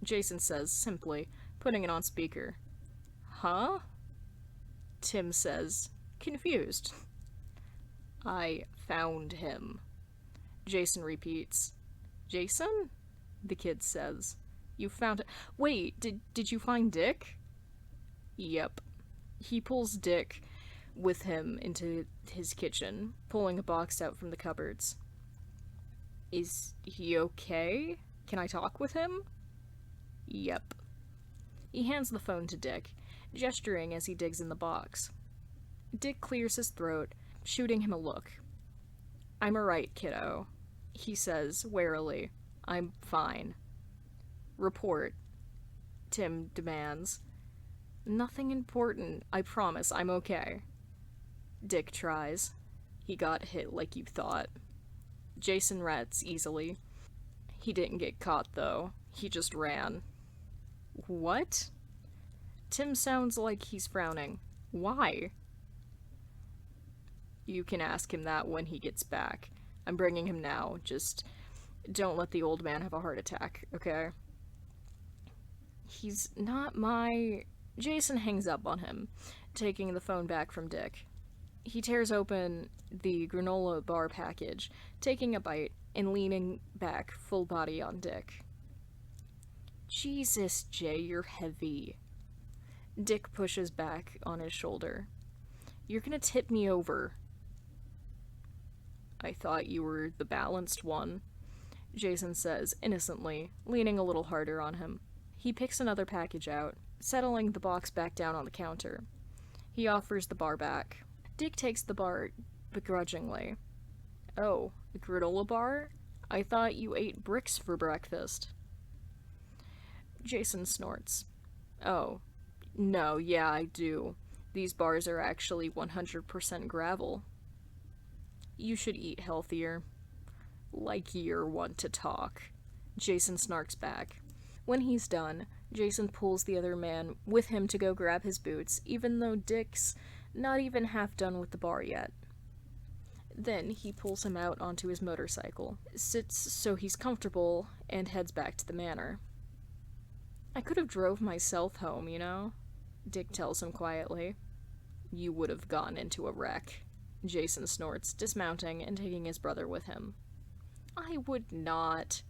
Jason says simply, putting it on speaker. Huh? Tim says, confused. I found him, Jason repeats. Jason? The kid says. You found it. Wait, did you find Dick? Yep. He pulls Dick with him into his kitchen, pulling a box out from the cupboards. Is he okay? Can I talk with him? Yep. He hands the phone to Dick, gesturing as he digs in the box. Dick clears his throat, shooting him a look. I'm alright, kiddo, he says, warily. I'm fine. Report, Tim demands. Nothing important. I promise I'm okay. Dick tries. He got hit like you thought. Jason rats easily. He didn't get caught, though. He just ran. What? Tim sounds like he's frowning. Why? You can ask him that when he gets back. I'm bringing him now. Just don't let the old man have a heart attack, okay? He's not my... Jason hangs up on him, taking the phone back from Dick. He tears open the granola bar package, taking a bite and leaning back full body on Dick. Jesus, Jay, you're heavy. Dick pushes back on his shoulder. You're gonna tip me over. I thought you were the balanced one, Jason says innocently, leaning a little harder on him. He picks another package out, settling the box back down on the counter. He offers the bar back. Dick takes the bar begrudgingly. Oh, a granola bar? I thought you ate bricks for breakfast. Jason snorts. Oh, no, yeah, I do. These bars are actually 100% gravel. You should eat healthier. Like you're one to talk. Jason snarks back. When he's done, Jason pulls the other man with him to go grab his boots, even though Dick's not even half done with the bar yet. Then he pulls him out onto his motorcycle, sits so he's comfortable, and heads back to the manor. I could have drove myself home, you know? Dick tells him quietly. You would have gone into a wreck. Jason snorts, dismounting and taking his brother with him. I would not.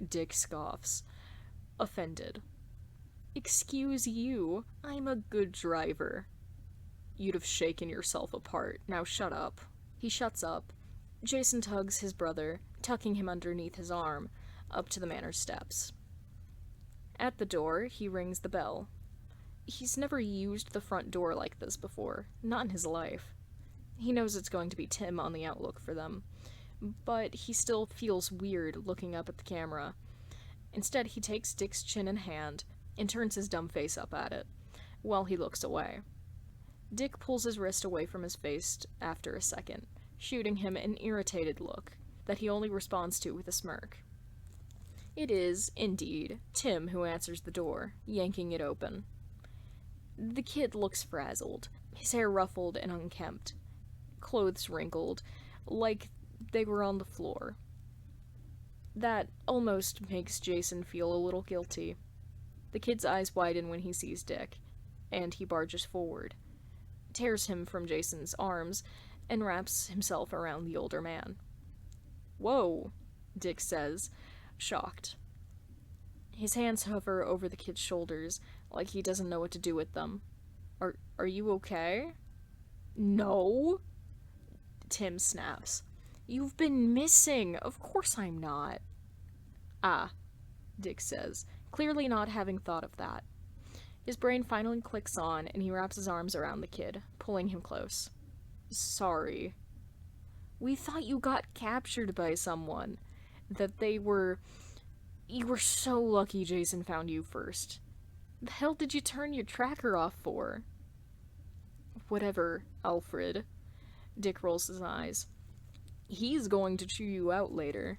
Dick scoffs, offended. Excuse you, I'm a good driver. You'd have shaken yourself apart. Now shut up. He shuts up. Jason tugs his brother, tucking him underneath his arm, up to the manor steps. At the door, he rings the bell. He's never used the front door like this before, not in his life. He knows it's going to be Tim on the outlook for them, but he still feels weird looking up at the camera. Instead, he takes Dick's chin in hand and turns his dumb face up at it, while he looks away. Dick pulls his wrist away from his face after a second, shooting him an irritated look that he only responds to with a smirk. It is, indeed, Tim who answers the door, yanking it open. The kid looks frazzled, his hair ruffled and unkempt, clothes wrinkled, like they were on the floor. That almost makes Jason feel a little guilty. The kid's eyes widen when he sees Dick, and he barges forward, tears him from Jason's arms, and wraps himself around the older man. Whoa, Dick says, shocked. His hands hover over the kid's shoulders, like he doesn't know what to do with them. Are you okay? No? Tim snaps. You've been missing. Of course I'm not. Ah, Dick says, clearly not having thought of that. His brain finally clicks on, and he wraps his arms around the kid, pulling him close. Sorry. We thought you got captured by someone. You were so lucky Jason found you first. The hell did you turn your tracker off for? Whatever, Alfred. Dick rolls his eyes. He's going to chew you out later,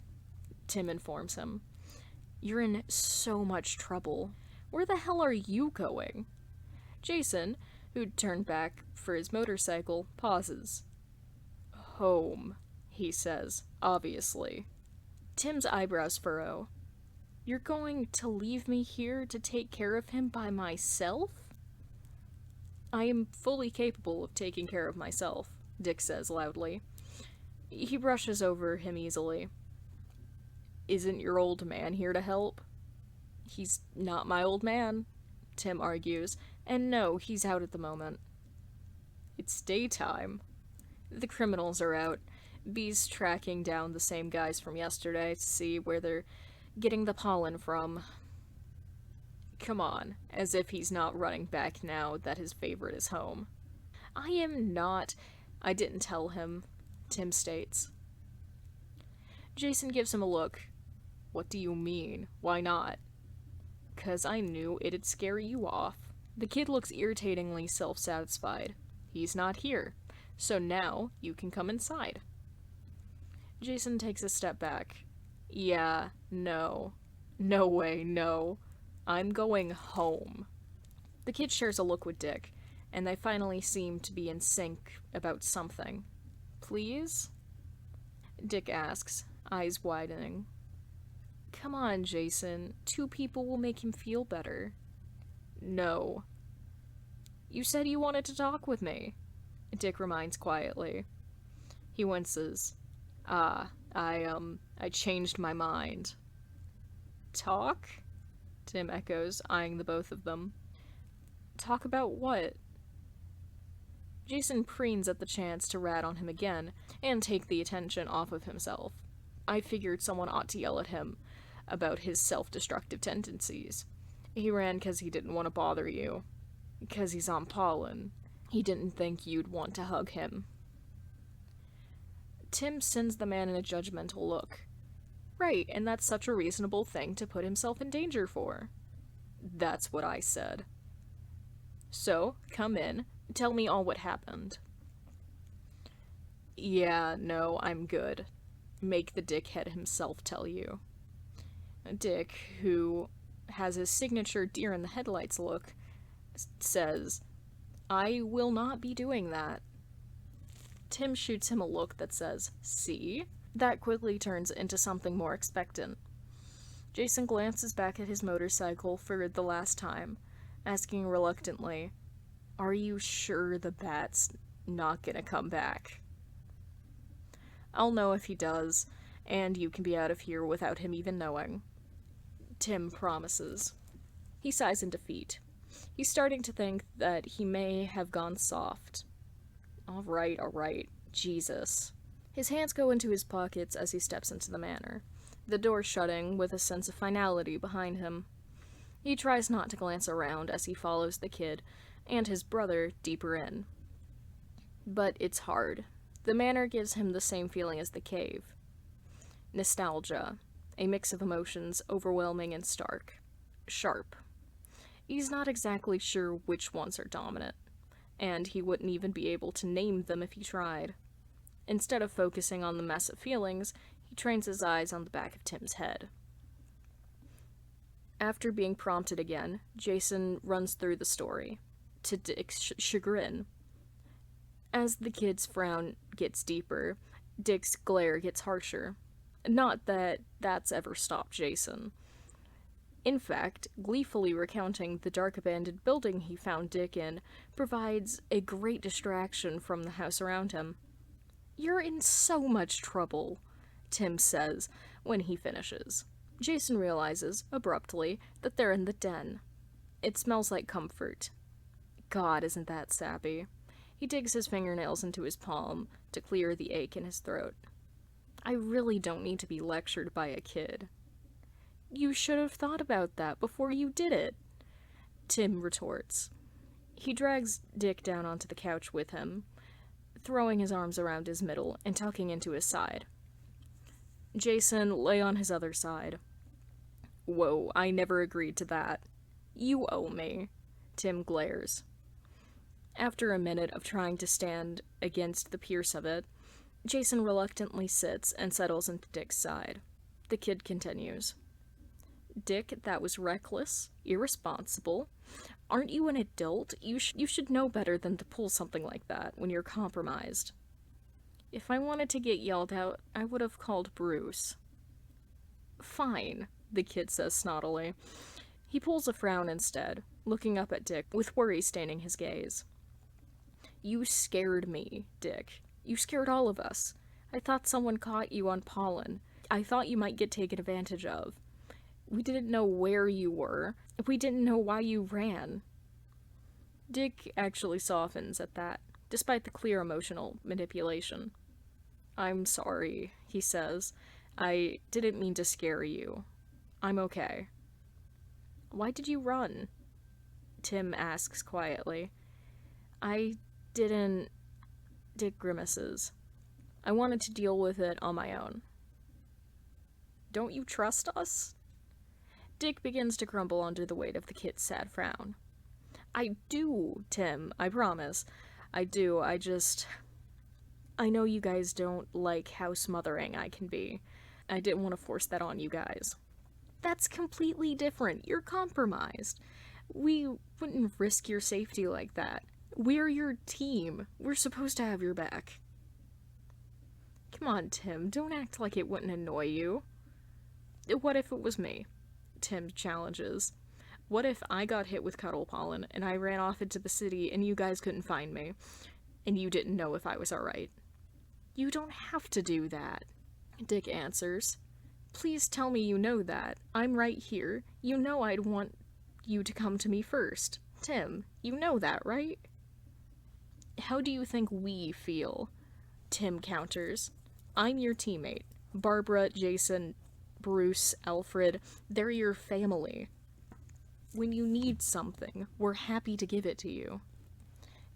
Tim informs him. You're in so much trouble. Where the hell are you going? Jason, who'd turned back for his motorcycle, pauses. Home, he says, obviously. Tim's eyebrows furrow. You're going to leave me here to take care of him by myself? I am fully capable of taking care of myself, Dick says loudly. He brushes over him easily. Isn't your old man here to help? He's not my old man, Tim argues, and no, he's out at the moment. It's daytime. The criminals are out. Bee's tracking down the same guys from yesterday to see where they're getting the pollen from. Come on, as if he's not running back now that his favorite is home. I am not. I didn't tell him, Tim states. Jason gives him a look. What do you mean? Why not? 'Cause I knew it'd scare you off. The kid looks irritatingly self-satisfied. He's not here, so now you can come inside. Jason takes a step back. Yeah, no. No way, no. I'm going home. The kid shares a look with Dick, and they finally seem to be in sync about something. Please? Dick asks, eyes widening. Come on, Jason. 2 people will make him feel better. No. You said you wanted to talk with me, Dick reminds quietly. He winces. I changed my mind. Talk? Tim echoes, eyeing the both of them. Talk about what? Jason preens at the chance to rat on him again and take the attention off of himself. I figured someone ought to yell at him about his self-destructive tendencies. He ran 'cause he didn't want to bother you. 'Cause he's on pollen. He didn't think you'd want to hug him. Tim sends the man in a judgmental look. Right, and that's such a reasonable thing to put himself in danger for. That's what I said. So, come in. Tell me all what happened. Yeah, no, I'm good. Make the dickhead himself tell you. Dick, who has his signature deer-in-the-headlights look, says, I will not be doing that. Tim shoots him a look that says, see? That quickly turns into something more expectant. Jason glances back at his motorcycle for the last time, asking reluctantly, Are you sure the bat's not gonna come back? I'll know if he does, and you can be out of here without him even knowing. Tim promises. He sighs in defeat. He's starting to think that he may have gone soft. All right, Jesus. His hands go into his pockets as he steps into the manor, the door shutting with a sense of finality behind him. He tries not to glance around as he follows the kid and his brother deeper in. But it's hard. The manor gives him the same feeling as the cave. Nostalgia, a mix of emotions overwhelming and stark. Sharp. He's not exactly sure which ones are dominant, and he wouldn't even be able to name them if he tried. Instead of focusing on the mess of feelings, he trains his eyes on the back of Tim's head. After being prompted again, Jason runs through the story, to Dick's chagrin. As the kid's frown gets deeper, Dick's glare gets harsher. Not that that's ever stopped Jason. In fact, gleefully recounting the dark abandoned building he found Dick in provides a great distraction from the house around him. You're in so much trouble, Tim says when he finishes. Jason realizes, abruptly, that they're in the den. It smells like comfort. God, isn't that sappy? He digs his fingernails into his palm to clear the ache in his throat. I really don't need to be lectured by a kid. You should have thought about that before you did it, Tim retorts. He drags Dick down onto the couch with him, throwing his arms around his middle and tucking into his side. Jason lay on his other side. Whoa, I never agreed to that. You owe me, Tim glares. After a minute of trying to stand against the pierce of it, Jason reluctantly sits and settles into Dick's side. The kid continues. Dick, that was reckless, irresponsible. Aren't you an adult? You should know better than to pull something like that when you're compromised. If I wanted to get yelled out, I would have called Bruce. Fine, the kid says snottily. He pulls a frown instead, looking up at Dick with worry staining his gaze. You scared me, Dick. You scared all of us. I thought someone caught you on pollen. I thought you might get taken advantage of. We didn't know where you were. We didn't know why you ran. Dick actually softens at that, despite the clear emotional manipulation. I'm sorry, he says. I didn't mean to scare you. I'm okay. Why did you run? Tim asks quietly. I didn't... Dick grimaces. I wanted to deal with it on my own. Don't you trust us? Dick begins to crumble under the weight of the kid's sad frown. I do, Tim, I promise. I do, I know you guys don't like how smothering I can be. I didn't want to force that on you guys. That's completely different. You're compromised. We wouldn't risk your safety like that. We're your team. We're supposed to have your back. Come on, Tim, don't act like it wouldn't annoy you. What if it was me? Tim challenges. What if I got hit with cuddle pollen and I ran off into the city and you guys couldn't find me? And you didn't know if I was alright? You don't have to do that, Dick answers. Please tell me you know that. I'm right here. You know I'd want you to come to me first. Tim, you know that, right? How do you think we feel? Tim counters. I'm your teammate. Barbara, Jason, Bruce, Alfred, they're your family. When you need something, we're happy to give it to you.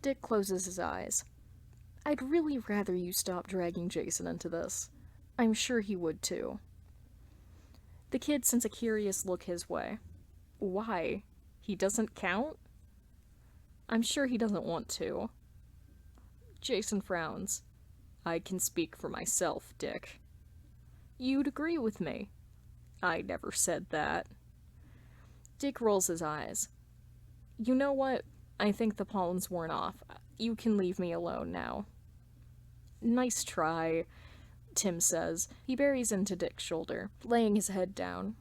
Dick closes his eyes. I'd really rather you stop dragging Jason into this. I'm sure he would too. The kid sends a curious look his way. Why? He doesn't count? I'm sure he doesn't want to. Jason frowns. I can speak for myself, Dick. You'd agree with me. I never said that. Dick rolls his eyes. You know what? I think the pollen's worn off. You can leave me alone now. Nice try, Tim says. He buries into Dick's shoulder, laying his head down.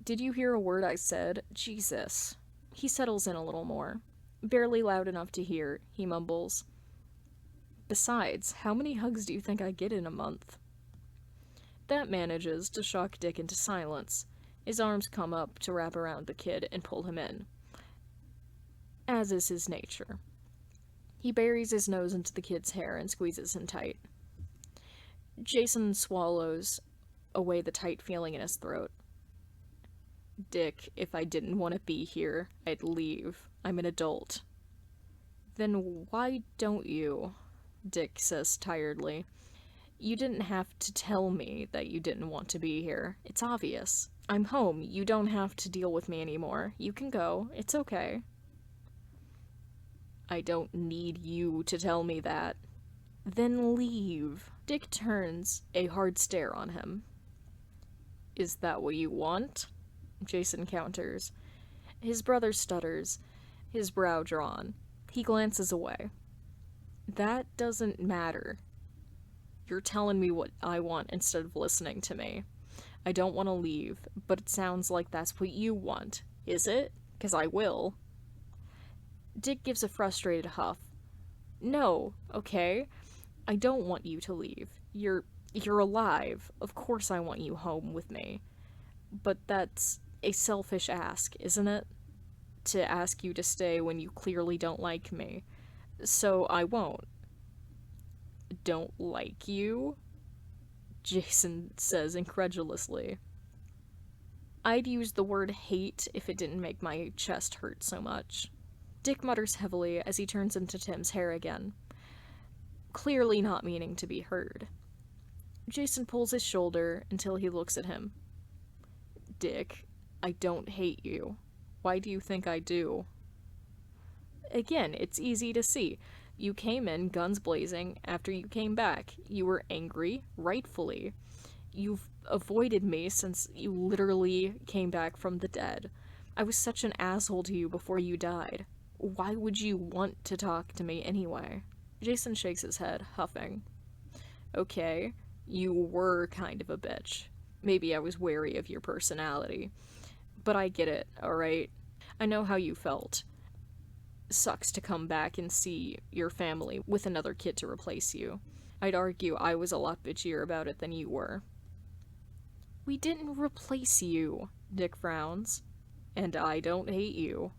Did you hear a word I said? Jesus. He settles in a little more. Barely loud enough to hear, he mumbles. Besides, how many hugs do you think I get in a month? That manages to shock Dick into silence. His arms come up to wrap around the kid and pull him in. As is his nature. He buries his nose into the kid's hair and squeezes him tight. Jason swallows away the tight feeling in his throat. Dick, if I didn't want to be here, I'd leave. I'm an adult. Then why don't you? Dick says tiredly. You didn't have to tell me that you didn't want to be here. It's obvious. I'm home. You don't have to deal with me anymore. You can go. It's okay. I don't need you to tell me that. Then leave. Dick turns a hard stare on him. Is that what you want? Jason counters. His brother stutters, his brow drawn. He glances away. That doesn't matter. You're telling me what I want instead of listening to me. I don't want to leave, but it sounds like that's what you want. Is it? 'Cause I will. Dick gives a frustrated huff. No, okay? I don't want you to leave. You're alive. Of course I want you home with me. But that's a selfish ask, isn't it? To ask you to stay when you clearly don't like me. So I won't. Don't like you? Jason says incredulously. I'd use the word hate if it didn't make my chest hurt so much. Dick mutters heavily as he turns into Tim's hair again, clearly not meaning to be heard. Jason pulls his shoulder until he looks at him. Dick, I don't hate you. Why do you think I do? Again, it's easy to see. You came in guns blazing after you came back. You were angry, rightfully. You've avoided me since you literally came back from the dead. I was such an asshole to you before you died. Why would you want to talk to me anyway? Jason shakes his head, huffing. Okay, you were kind of a bitch. Maybe I was wary of your personality. But I get it, alright? I know how you felt. Sucks to come back and see your family with another kid to replace you. I'd argue I was a lot bitchier about it than you were. We didn't replace you, Dick frowns. And I don't hate you,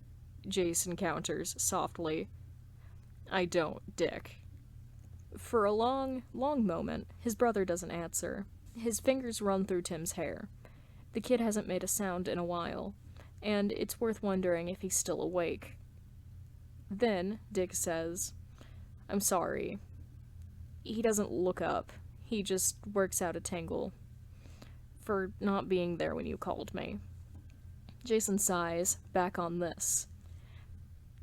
Jason counters softly. I don't, Dick. For a long moment, his brother doesn't answer. His fingers run through Tim's hair. The kid hasn't made a sound in a while, and it's worth wondering if he's still awake. Then, Dick says, I'm sorry. He doesn't look up. He just works out a tangle. For not being there when you called me. Jason sighs, back on this.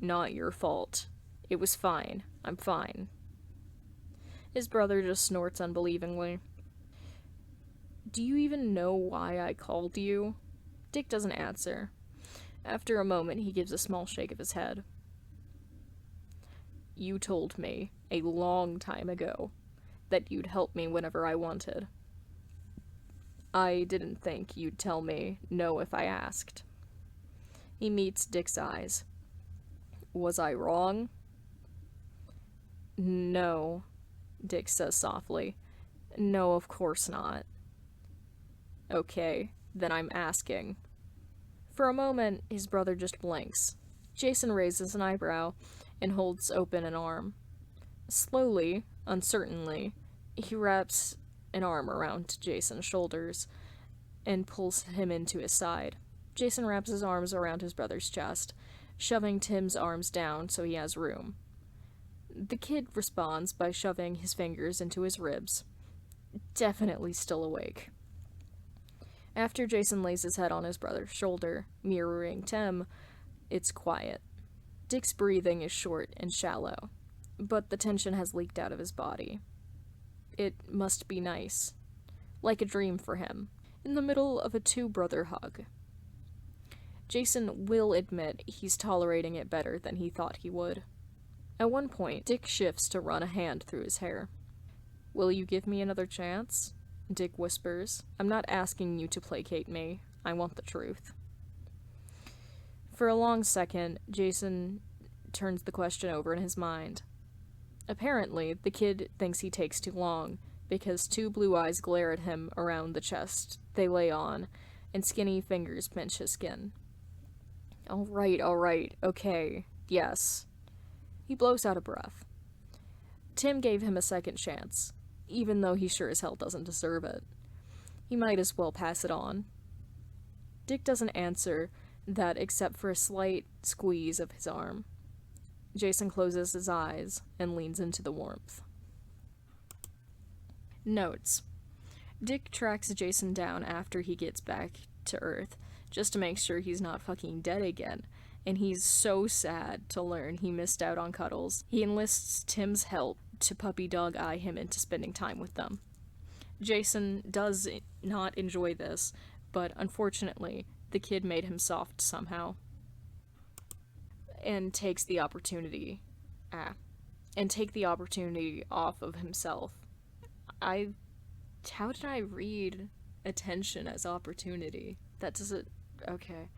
Not your fault. It was fine. I'm fine. His brother just snorts unbelievingly. Do you even know why I called you? Dick doesn't answer. After a moment, he gives a small shake of his head. You told me, a long time ago, that you'd help me whenever I wanted. I didn't think you'd tell me no if I asked. He meets Dick's eyes. Was I wrong? No, Dick says softly. No, of course not. Okay, then I'm asking. For a moment, his brother just blinks. Jason raises an eyebrow and holds open an arm. Slowly, uncertainly, he wraps an arm around Jason's shoulders and pulls him into his side. Jason wraps his arms around his brother's chest, shoving Tim's arms down so he has room. The kid responds by shoving his fingers into his ribs. Definitely still awake. After Jason lays his head on his brother's shoulder, mirroring Tim, it's quiet. Dick's breathing is short and shallow, but the tension has leaked out of his body. It must be nice. Like a dream for him, in the middle of a two-brother hug. Jason will admit he's tolerating it better than he thought he would. At one point, Dick shifts to run a hand through his hair. Will you give me another chance? Dick whispers. I'm not asking you to placate me. I want the truth. For a long second, Jason turns the question over in his mind. Apparently, the kid thinks he takes too long, because two blue eyes glare at him around the chest they lay on, and skinny fingers pinch his skin. All right, okay, yes. He blows out a breath. Tim gave him a second chance, even though he sure as hell doesn't deserve it. He might as well pass it on. Dick doesn't answer that except for a slight squeeze of his arm. Jason closes his eyes and leans into the warmth. Notes. Dick tracks Jason down after he gets back to Earth, just to make sure he's not fucking dead again, and he's so sad to learn he missed out on cuddles. He enlists Tim's help to puppy dog eye him into spending time with them. Jason does not enjoy this, but unfortunately, the kid made him soft somehow. And take the opportunity off of himself. How did I read attention as opportunity? That doesn't, okay.